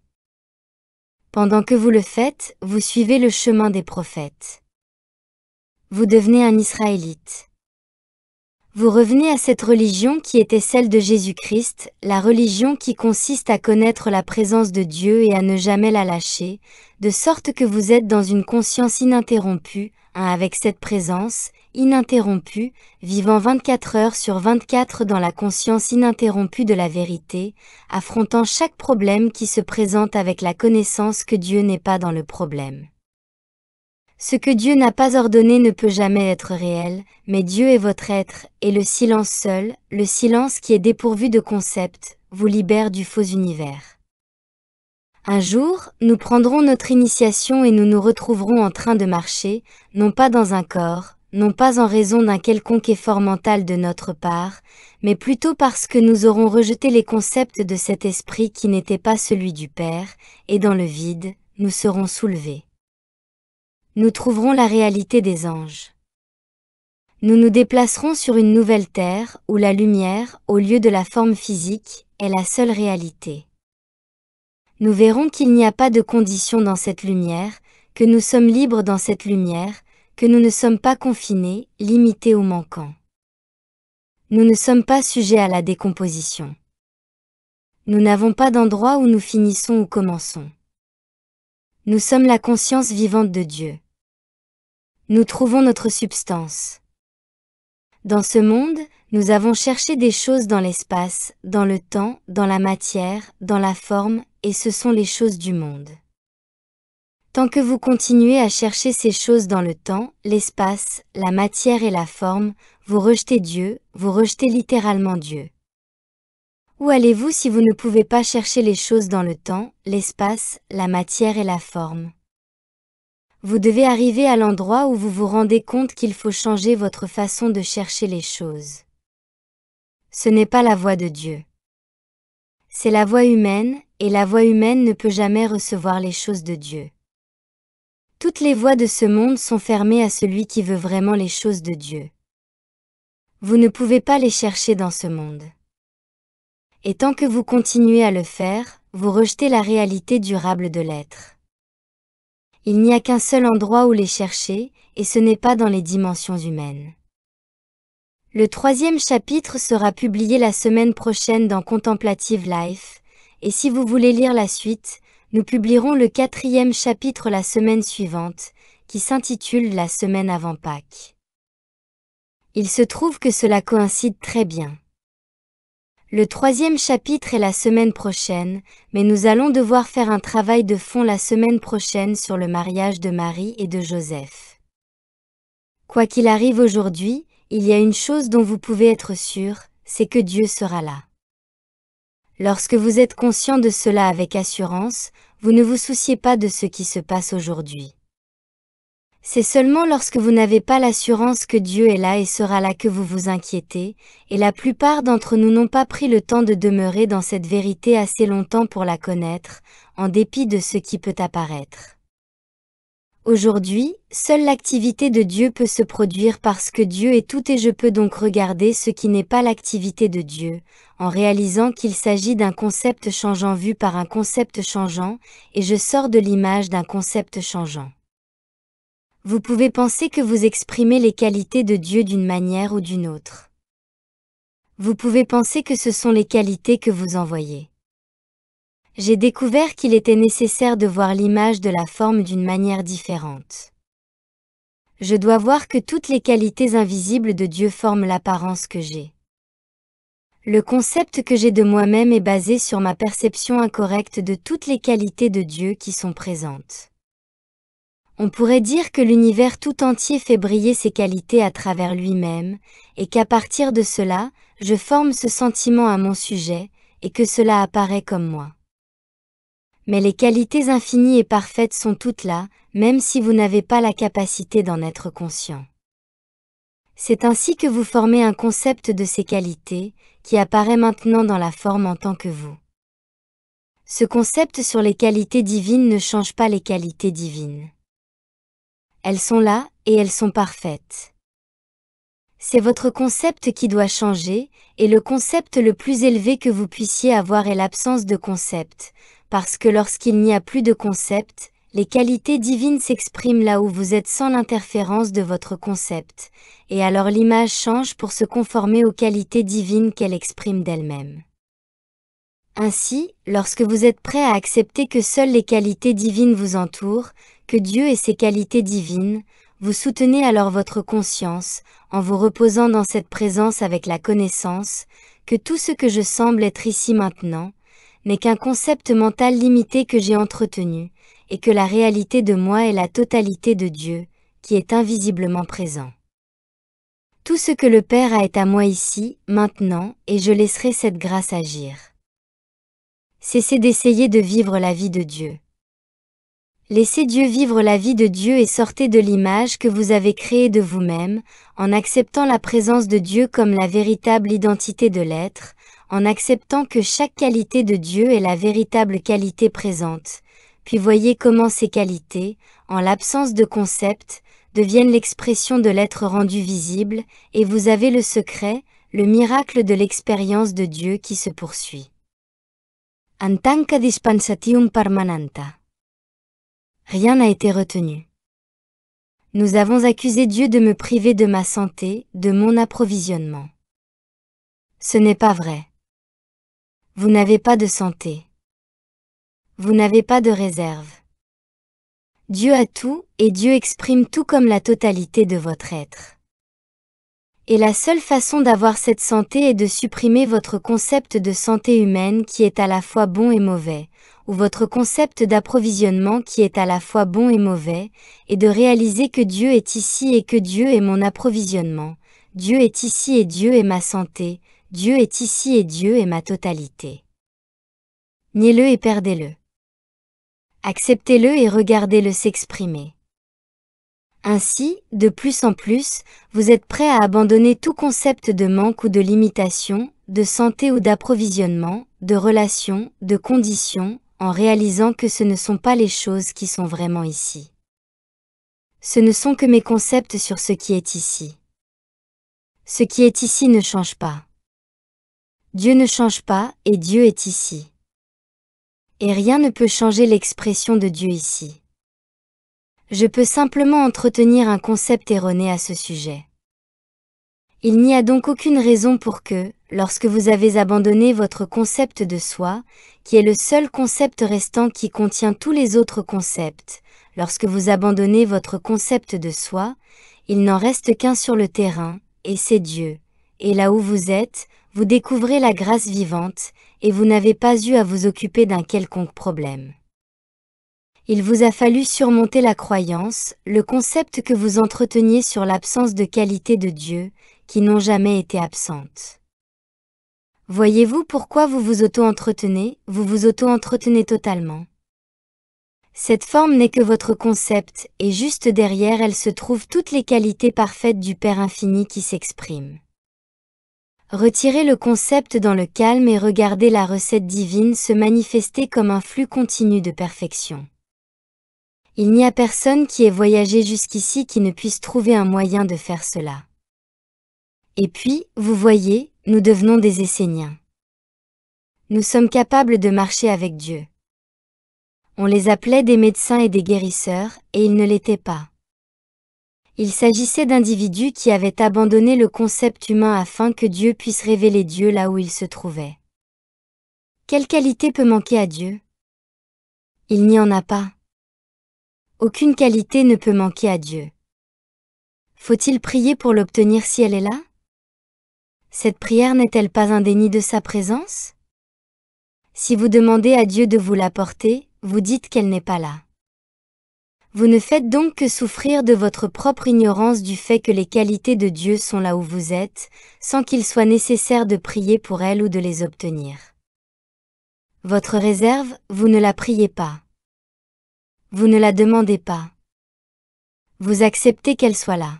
A: Pendant que vous le faites, vous suivez le chemin des prophètes. Vous devenez un Israélite. Vous revenez à cette religion qui était celle de Jésus-Christ, la religion qui consiste à connaître la présence de Dieu et à ne jamais la lâcher, de sorte que vous êtes dans une conscience ininterrompue, avec cette présence, ininterrompue, vivant 24 heures sur 24 dans la conscience ininterrompue de la vérité, affrontant chaque problème qui se présente avec la connaissance que Dieu n'est pas dans le problème. Ce que Dieu n'a pas ordonné ne peut jamais être réel, mais Dieu est votre être, et le silence seul, le silence qui est dépourvu de concept, vous libère du faux univers. Un jour, nous prendrons notre initiation et nous nous retrouverons en train de marcher, non pas dans un corps, non pas en raison d'un quelconque effort mental de notre part, mais plutôt parce que nous aurons rejeté les concepts de cet esprit qui n'était pas celui du Père, et dans le vide, nous serons soulevés. Nous trouverons la réalité des anges. Nous nous déplacerons sur une nouvelle terre, où la lumière, au lieu de la forme physique, est la seule réalité. Nous verrons qu'il n'y a pas de conditions dans cette lumière, que nous sommes libres dans cette lumière, que nous ne sommes pas confinés, limités ou manquants. Nous ne sommes pas sujets à la décomposition. Nous n'avons pas d'endroit où nous finissons ou commençons. Nous sommes la conscience vivante de Dieu. Nous trouvons notre substance. Dans ce monde, nous avons cherché des choses dans l'espace, dans le temps, dans la matière, dans la forme, et ce sont les choses du monde. Tant que vous continuez à chercher ces choses dans le temps, l'espace, la matière et la forme, vous rejetez Dieu, vous rejetez littéralement Dieu. Où allez-vous si vous ne pouvez pas chercher les choses dans le temps, l'espace, la matière et la forme? Vous devez arriver à l'endroit où vous vous rendez compte qu'il faut changer votre façon de chercher les choses. Ce n'est pas la voie de Dieu. C'est la voie humaine, et la voie humaine ne peut jamais recevoir les choses de Dieu. Toutes les voies de ce monde sont fermées à celui qui veut vraiment les choses de Dieu. Vous ne pouvez pas les chercher dans ce monde. Et tant que vous continuez à le faire, vous rejetez la réalité durable de l'être. Il n'y a qu'un seul endroit où les chercher, et ce n'est pas dans les dimensions humaines. Le 3e chapitre sera publié la semaine prochaine dans Contemplative Life, et si vous voulez lire la suite, nous publierons le 4e chapitre la semaine suivante, qui s'intitule La semaine avant Pâques. Il se trouve que cela coïncide très bien. Le 3e chapitre est la semaine prochaine, mais nous allons devoir faire un travail de fond la semaine prochaine sur le mariage de Marie et de Joseph. Quoi qu'il arrive aujourd'hui, il y a une chose dont vous pouvez être sûr, c'est que Dieu sera là. Lorsque vous êtes conscient de cela avec assurance, vous ne vous souciez pas de ce qui se passe aujourd'hui. C'est seulement lorsque vous n'avez pas l'assurance que Dieu est là et sera là que vous vous inquiétez, et la plupart d'entre nous n'ont pas pris le temps de demeurer dans cette vérité assez longtemps pour la connaître, en dépit de ce qui peut apparaître. Aujourd'hui, seule l'activité de Dieu peut se produire parce que Dieu est tout et je peux donc regarder ce qui n'est pas l'activité de Dieu, en réalisant qu'il s'agit d'un concept changeant vu par un concept changeant, et je sors de l'image d'un concept changeant. Vous pouvez penser que vous exprimez les qualités de Dieu d'une manière ou d'une autre. Vous pouvez penser que ce sont les qualités que vous envoyez. J'ai découvert qu'il était nécessaire de voir l'image de la forme d'une manière différente. Je dois voir que toutes les qualités invisibles de Dieu forment l'apparence que j'ai. Le concept que j'ai de moi-même est basé sur ma perception incorrecte de toutes les qualités de Dieu qui sont présentes. On pourrait dire que l'univers tout entier fait briller ses qualités à travers lui-même, et qu'à partir de cela, je forme ce sentiment à mon sujet, et que cela apparaît comme moi. Mais les qualités infinies et parfaites sont toutes là, même si vous n'avez pas la capacité d'en être conscient. C'est ainsi que vous formez un concept de ces qualités, qui apparaît maintenant dans la forme en tant que vous. Ce concept sur les qualités divines ne change pas les qualités divines. Elles sont là, et elles sont parfaites. C'est votre concept qui doit changer, et le concept le plus élevé que vous puissiez avoir est l'absence de concept, parce que lorsqu'il n'y a plus de concept, les qualités divines s'expriment là où vous êtes sans l'interférence de votre concept, et alors l'image change pour se conformer aux qualités divines qu'elle exprime d'elle-même. Ainsi, lorsque vous êtes prêt à accepter que seules les qualités divines vous entourent, que Dieu et ses qualités divines, vous soutenez alors votre conscience, en vous reposant dans cette présence avec la connaissance, que tout ce que je semble être ici maintenant, n'est qu'un concept mental limité que j'ai entretenu, et que la réalité de moi est la totalité de Dieu, qui est invisiblement présent. Tout ce que le Père a est à moi ici, maintenant, et je laisserai cette grâce agir. Cessez d'essayer de vivre la vie de Dieu. Laissez Dieu vivre la vie de Dieu et sortez de l'image que vous avez créée de vous-même, en acceptant la présence de Dieu comme la véritable identité de l'être, en acceptant que chaque qualité de Dieu est la véritable qualité présente, puis voyez comment ces qualités, en l'absence de concept, deviennent l'expression de l'être rendu visible, et vous avez le secret, le miracle de l'expérience de Dieu qui se poursuit. En tanca dispensatium permanenta. Rien n'a été retenu. Nous avons accusé Dieu de me priver de ma santé, de mon approvisionnement. Ce n'est pas vrai. Vous n'avez pas de santé. Vous n'avez pas de réserve. Dieu a tout, et Dieu exprime tout comme la totalité de votre être. Et la seule façon d'avoir cette santé est de supprimer votre concept de santé humaine qui est à la fois bon et mauvais, ou votre concept d'approvisionnement qui est à la fois bon et mauvais, et de réaliser que Dieu est ici et que Dieu est mon approvisionnement, Dieu est ici et Dieu est ma santé, Dieu est ici et Dieu est ma totalité. Niez-le et perdez-le. Acceptez-le et regardez-le s'exprimer. Ainsi, de plus en plus, vous êtes prêt à abandonner tout concept de manque ou de limitation, de santé ou d'approvisionnement, de relation, de conditions, en réalisant que ce ne sont pas les choses qui sont vraiment ici. Ce ne sont que mes concepts sur ce qui est ici. Ce qui est ici ne change pas. Dieu ne change pas, et Dieu est ici. Et rien ne peut changer l'expression de Dieu ici. Je peux simplement entretenir un concept erroné à ce sujet. Il n'y a donc aucune raison pour que, lorsque vous avez abandonné votre concept de soi, qui est le seul concept restant qui contient tous les autres concepts, lorsque vous abandonnez votre concept de soi, il n'en reste qu'un sur le terrain, et c'est Dieu. Et là où vous êtes, vous découvrez la grâce vivante, et vous n'avez pas eu à vous occuper d'un quelconque problème. Il vous a fallu surmonter la croyance, le concept que vous entreteniez sur l'absence de qualité de Dieu, qui n'ont jamais été absentes. Voyez-vous pourquoi vous vous auto-entretenez, vous vous auto-entretenez totalement. Cette forme n'est que votre concept, et juste derrière elle se trouvent toutes les qualités parfaites du Père infini qui s'expriment. Retirez le concept dans le calme et regardez la recette divine se manifester comme un flux continu de perfection. Il n'y a personne qui ait voyagé jusqu'ici qui ne puisse trouver un moyen de faire cela. Et puis, vous voyez, nous devenons des Esséniens. Nous sommes capables de marcher avec Dieu. On les appelait des médecins et des guérisseurs, et ils ne l'étaient pas. Il s'agissait d'individus qui avaient abandonné le concept humain afin que Dieu puisse révéler Dieu là où il se trouvait. Quelle qualité peut manquer à Dieu? Il n'y en a pas. Aucune qualité ne peut manquer à Dieu. Faut-il prier pour l'obtenir si elle est là? Cette prière n'est-elle pas un déni de sa présence? Si vous demandez à Dieu de vous l'apporter, vous dites qu'elle n'est pas là. Vous ne faites donc que souffrir de votre propre ignorance du fait que les qualités de Dieu sont là où vous êtes, sans qu'il soit nécessaire de prier pour elles ou de les obtenir. Votre réserve, vous ne la priez pas. Vous ne la demandez pas. Vous acceptez qu'elle soit là.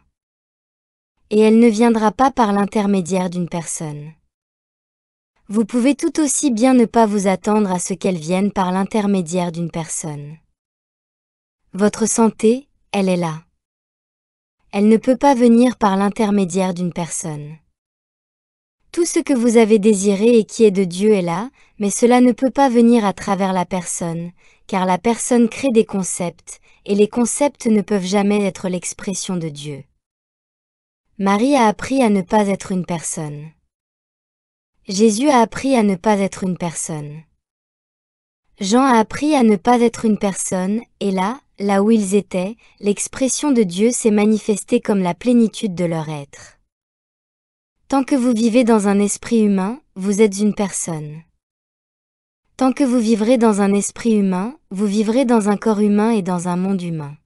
A: Et elle ne viendra pas par l'intermédiaire d'une personne. Vous pouvez tout aussi bien ne pas vous attendre à ce qu'elle vienne par l'intermédiaire d'une personne. Votre santé, elle est là. Elle ne peut pas venir par l'intermédiaire d'une personne. Tout ce que vous avez désiré et qui est de Dieu est là, mais cela ne peut pas venir à travers la personne, car la personne crée des concepts, et les concepts ne peuvent jamais être l'expression de Dieu. Marie a appris à ne pas être une personne. Jésus a appris à ne pas être une personne. Jean a appris à ne pas être une personne, et là où ils étaient, l'expression de Dieu s'est manifestée comme la plénitude de leur être. Tant que vous vivez dans un esprit humain, vous êtes une personne. Tant que vous vivrez dans un esprit humain, vous vivrez dans un corps humain et dans un monde humain.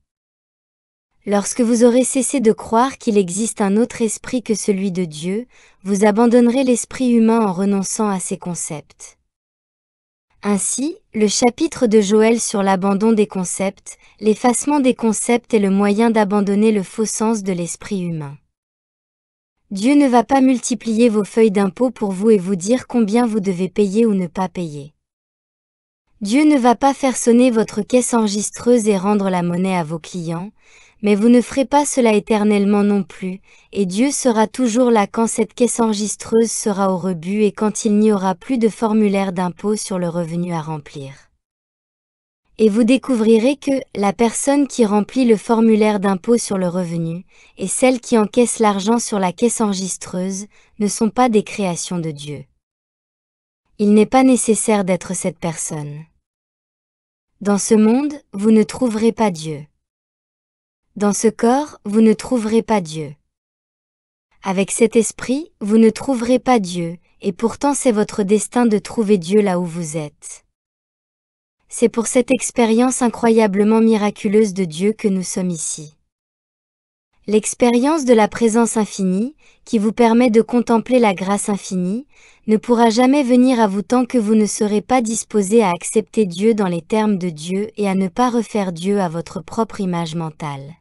A: Lorsque vous aurez cessé de croire qu'il existe un autre esprit que celui de Dieu, vous abandonnerez l'esprit humain en renonçant à ces concepts. Ainsi, le chapitre de Joël sur l'abandon des concepts, l'effacement des concepts est le moyen d'abandonner le faux sens de l'esprit humain. Dieu ne va pas multiplier vos feuilles d'impôt pour vous et vous dire combien vous devez payer ou ne pas payer. Dieu ne va pas faire sonner votre caisse enregistreuse et rendre la monnaie à vos clients, mais vous ne ferez pas cela éternellement non plus, et Dieu sera toujours là quand cette caisse enregistreuse sera au rebut et quand il n'y aura plus de formulaire d'impôt sur le revenu à remplir. Et vous découvrirez que la personne qui remplit le formulaire d'impôt sur le revenu, et celle qui encaisse l'argent sur la caisse enregistreuse, ne sont pas des créations de Dieu. Il n'est pas nécessaire d'être cette personne. Dans ce monde, vous ne trouverez pas Dieu. Dans ce corps, vous ne trouverez pas Dieu. Avec cet esprit, vous ne trouverez pas Dieu, et pourtant c'est votre destin de trouver Dieu là où vous êtes. C'est pour cette expérience incroyablement miraculeuse de Dieu que nous sommes ici. L'expérience de la présence infinie, qui vous permet de contempler la grâce infinie, ne pourra jamais venir à vous tant que vous ne serez pas disposé à accepter Dieu dans les termes de Dieu et à ne pas refaire Dieu à votre propre image mentale.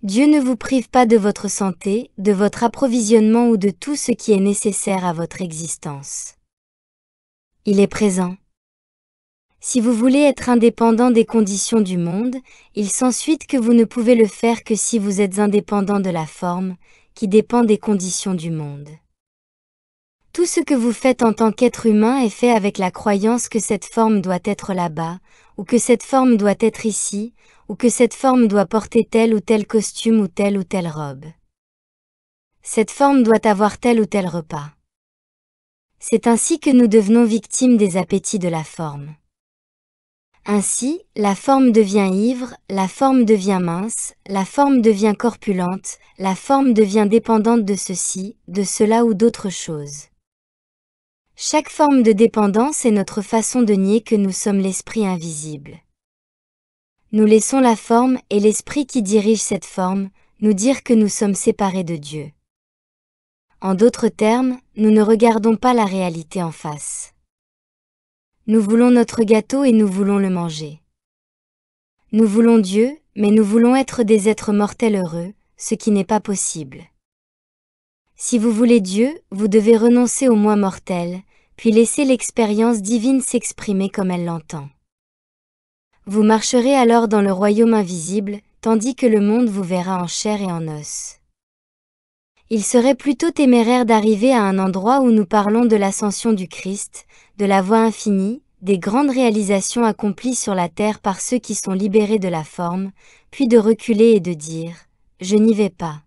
A: Dieu ne vous prive pas de votre santé, de votre approvisionnement ou de tout ce qui est nécessaire à votre existence. Il est présent. Si vous voulez être indépendant des conditions du monde, il s'ensuit que vous ne pouvez le faire que si vous êtes indépendant de la forme, qui dépend des conditions du monde. Tout ce que vous faites en tant qu'être humain est fait avec la croyance que cette forme doit être là-bas, ou que cette forme doit être ici, ou que cette forme doit porter tel ou tel costume ou telle robe. Cette forme doit avoir tel ou tel repas. C'est ainsi que nous devenons victimes des appétits de la forme. Ainsi, la forme devient ivre, la forme devient mince, la forme devient corpulente, la forme devient dépendante de ceci, de cela ou d'autre chose. Chaque forme de dépendance est notre façon de nier que nous sommes l'esprit invisible. Nous laissons la forme et l'esprit qui dirige cette forme nous dire que nous sommes séparés de Dieu. En d'autres termes, nous ne regardons pas la réalité en face. Nous voulons notre gâteau et nous voulons le manger. Nous voulons Dieu, mais nous voulons être des êtres mortels heureux, ce qui n'est pas possible. Si vous voulez Dieu, vous devez renoncer au moi mortel, puis laisser l'expérience divine s'exprimer comme elle l'entend. Vous marcherez alors dans le royaume invisible, tandis que le monde vous verra en chair et en os. Il serait plutôt téméraire d'arriver à un endroit où nous parlons de l'ascension du Christ, de la voie infinie, des grandes réalisations accomplies sur la terre par ceux qui sont libérés de la forme, puis de reculer et de dire « Je n'y vais pas ».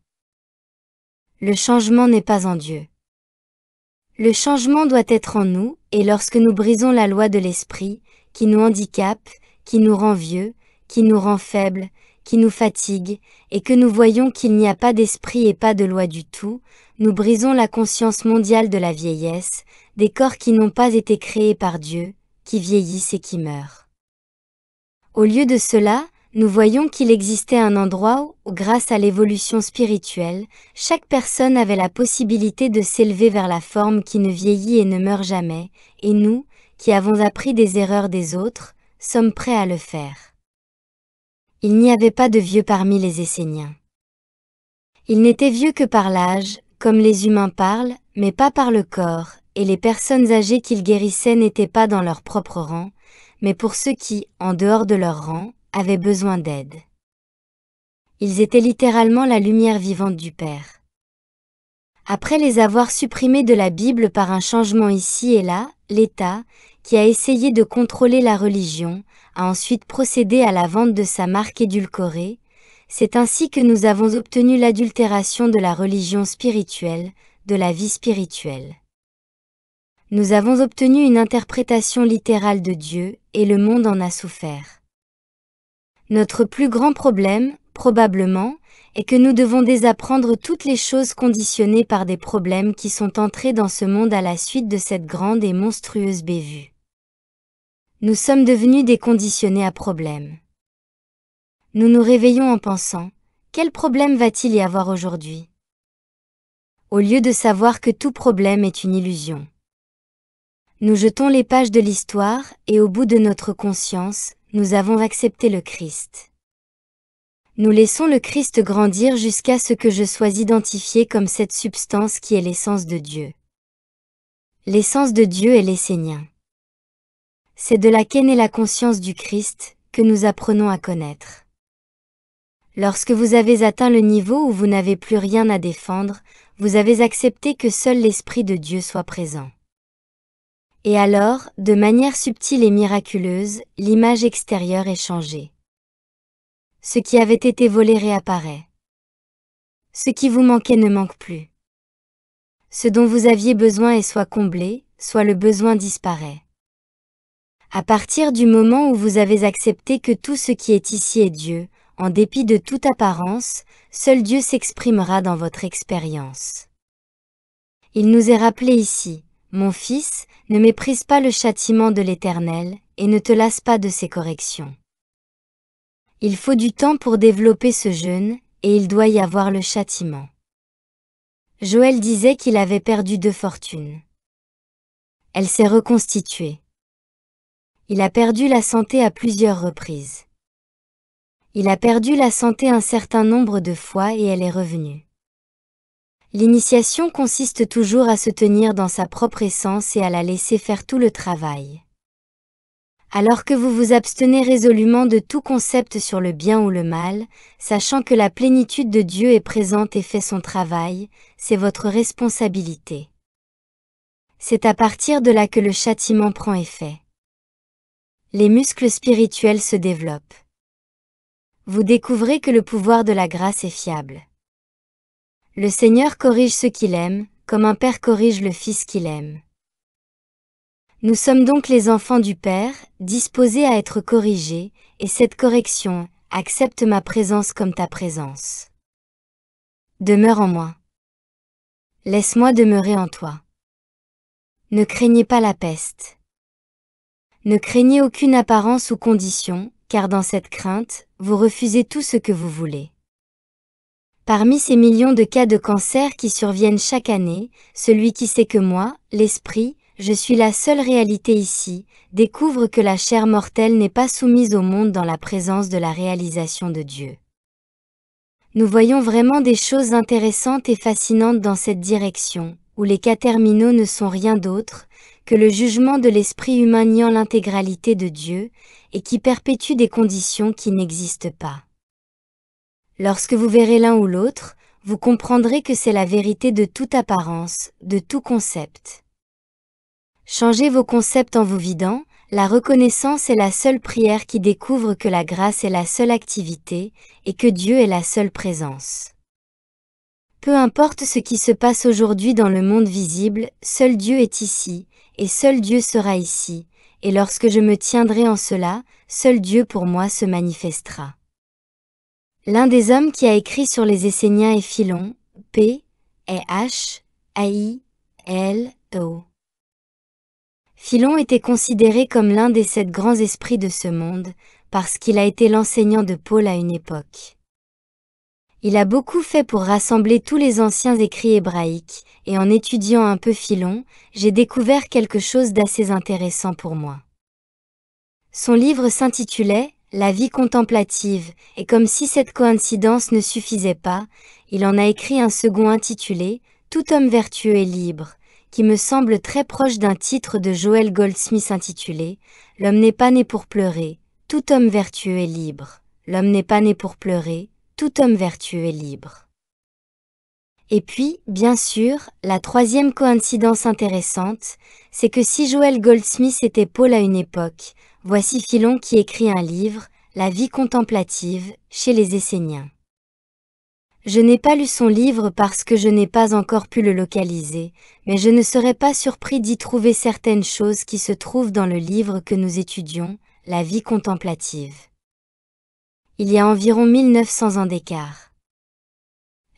A: Le changement n'est pas en Dieu. Le changement doit être en nous, et lorsque nous brisons la loi de l'esprit, qui nous handicape, qui nous rend vieux, qui nous rend faibles, qui nous fatigue, et que nous voyons qu'il n'y a pas d'esprit et pas de loi du tout, nous brisons la conscience mondiale de la vieillesse, des corps qui n'ont pas été créés par Dieu, qui vieillissent et qui meurent. Au lieu de cela, nous voyons qu'il existait un endroit où, grâce à l'évolution spirituelle, chaque personne avait la possibilité de s'élever vers la forme qui ne vieillit et ne meurt jamais, et nous, qui avons appris des erreurs des autres, sommes prêts à le faire. Il n'y avait pas de vieux parmi les Esséniens. Ils n'étaient vieux que par l'âge, comme les humains parlent, mais pas par le corps, et les personnes âgées qu'ils guérissaient n'étaient pas dans leur propre rang, mais pour ceux qui, en dehors de leur rang, avaient besoin d'aide. Ils étaient littéralement la lumière vivante du Père. Après les avoir supprimés de la Bible par un changement ici et là, l'État, qui a essayé de contrôler la religion, a ensuite procédé à la vente de sa marque édulcorée. C'est ainsi que nous avons obtenu l'adultération de la religion spirituelle, de la vie spirituelle. Nous avons obtenu une interprétation littérale de Dieu, et le monde en a souffert. Notre plus grand problème, probablement, est que nous devons désapprendre toutes les choses conditionnées par des problèmes qui sont entrés dans ce monde à la suite de cette grande et monstrueuse bévue. Nous sommes devenus des conditionnés à problèmes. Nous nous réveillons en pensant, quel problème va-t-il y avoir aujourd'hui? Au lieu de savoir que tout problème est une illusion. Nous jetons les pages de l'histoire, et au bout de notre conscience, nous avons accepté le Christ. Nous laissons le Christ grandir jusqu'à ce que je sois identifié comme cette substance qui est l'essence de Dieu. L'essence de Dieu est l'essénien. C'est de là qu'est née la conscience du Christ, que nous apprenons à connaître. Lorsque vous avez atteint le niveau où vous n'avez plus rien à défendre, vous avez accepté que seul l'Esprit de Dieu soit présent. Et alors, de manière subtile et miraculeuse, l'image extérieure est changée. Ce qui avait été volé réapparaît. Ce qui vous manquait ne manque plus. Ce dont vous aviez besoin est soit comblé, soit le besoin disparaît. À partir du moment où vous avez accepté que tout ce qui est ici est Dieu, en dépit de toute apparence, seul Dieu s'exprimera dans votre expérience. Il nous est rappelé ici, mon fils, ne méprise pas le châtiment de l'Éternel, et ne te lasse pas de ses corrections. Il faut du temps pour développer ce jeûne, et il doit y avoir le châtiment. Joël disait qu'il avait perdu 2 fortunes. Elle s'est reconstituée. Il a perdu la santé à plusieurs reprises. Il a perdu la santé un certain nombre de fois et elle est revenue. L'initiation consiste toujours à se tenir dans sa propre essence et à la laisser faire tout le travail. Alors que vous vous abstenez résolument de tout concept sur le bien ou le mal, sachant que la plénitude de Dieu est présente et fait son travail, c'est votre responsabilité. C'est à partir de là que le châtiment prend effet. Les muscles spirituels se développent. Vous découvrez que le pouvoir de la grâce est fiable. Le Seigneur corrige ceux qu'il aime, comme un père corrige le fils qu'il aime. Nous sommes donc les enfants du Père, disposés à être corrigés, et cette correction, accepte ma présence comme ta présence. Demeure en moi. Laisse-moi demeurer en toi. Ne craignez pas la peste. Ne craignez aucune apparence ou condition, car dans cette crainte, vous refusez tout ce que vous voulez. Parmi ces millions de cas de cancer qui surviennent chaque année, celui qui sait que moi, l'esprit, je suis la seule réalité ici, découvre que la chair mortelle n'est pas soumise au monde dans la présence de la réalisation de Dieu. Nous voyons vraiment des choses intéressantes et fascinantes dans cette direction, où les cas terminaux ne sont rien d'autre que le jugement de l'esprit humain niant l'intégralité de Dieu, et qui perpétue des conditions qui n'existent pas. Lorsque vous verrez l'un ou l'autre, vous comprendrez que c'est la vérité de toute apparence, de tout concept. Changez vos concepts en vous vidant, la reconnaissance est la seule prière qui découvre que la grâce est la seule activité, et que Dieu est la seule présence. Peu importe ce qui se passe aujourd'hui dans le monde visible, seul Dieu est ici, et seul Dieu sera ici, et lorsque je me tiendrai en cela, seul Dieu pour moi se manifestera. L'un des hommes qui a écrit sur les Esséniens est Philon, P-H-A-I-L-O. Philon était considéré comme l'un des 7 grands esprits de ce monde, parce qu'il a été l'enseignant de Paul à une époque. Il a beaucoup fait pour rassembler tous les anciens écrits hébraïques, et en étudiant un peu Philon, j'ai découvert quelque chose d'assez intéressant pour moi. Son livre s'intitulait « La vie contemplative », et comme si cette coïncidence ne suffisait pas, il en a écrit un second intitulé « Tout homme vertueux est libre », qui me semble très proche d'un titre de Joel Goldsmith intitulé « L'homme n'est pas né pour pleurer, tout homme vertueux est libre. L'homme n'est pas né pour pleurer, tout homme vertueux est libre. » Et puis, bien sûr, la troisième coïncidence intéressante, c'est que si Joel Goldsmith était Paul à une époque, voici Philon qui écrit un livre, La vie contemplative, chez les Esséniens. Je n'ai pas lu son livre parce que je n'ai pas encore pu le localiser, mais je ne serais pas surpris d'y trouver certaines choses qui se trouvent dans le livre que nous étudions, La vie contemplative. Il y a environ 1900 ans d'écart.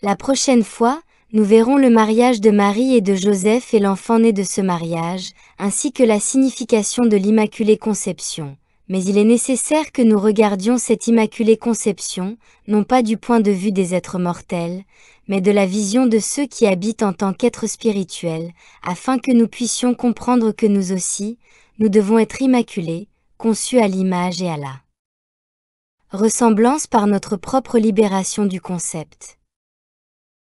A: La prochaine fois, nous verrons le mariage de Marie et de Joseph et l'enfant né de ce mariage, ainsi que la signification de l'Immaculée Conception. Mais il est nécessaire que nous regardions cette Immaculée Conception, non pas du point de vue des êtres mortels, mais de la vision de ceux qui habitent en tant qu'êtres spirituels, afin que nous puissions comprendre que nous aussi, nous devons être immaculés, conçus à l'image et à la ressemblance par notre propre libération du concept.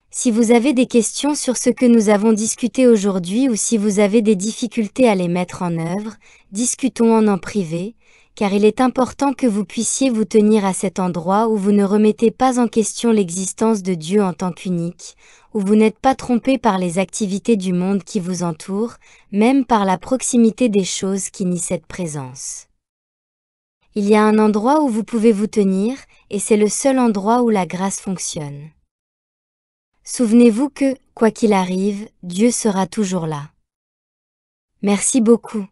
A: Si vous avez des questions sur ce que nous avons discuté aujourd'hui ou si vous avez des difficultés à les mettre en œuvre, discutons en privé, car il est important que vous puissiez vous tenir à cet endroit où vous ne remettez pas en question l'existence de Dieu en tant qu'unique, où vous n'êtes pas trompé par les activités du monde qui vous entoure, même par la proximité des choses qui nient cette présence. Il y a un endroit où vous pouvez vous tenir, et c'est le seul endroit où la grâce fonctionne. Souvenez-vous que, quoi qu'il arrive, Dieu sera toujours là. Merci beaucoup.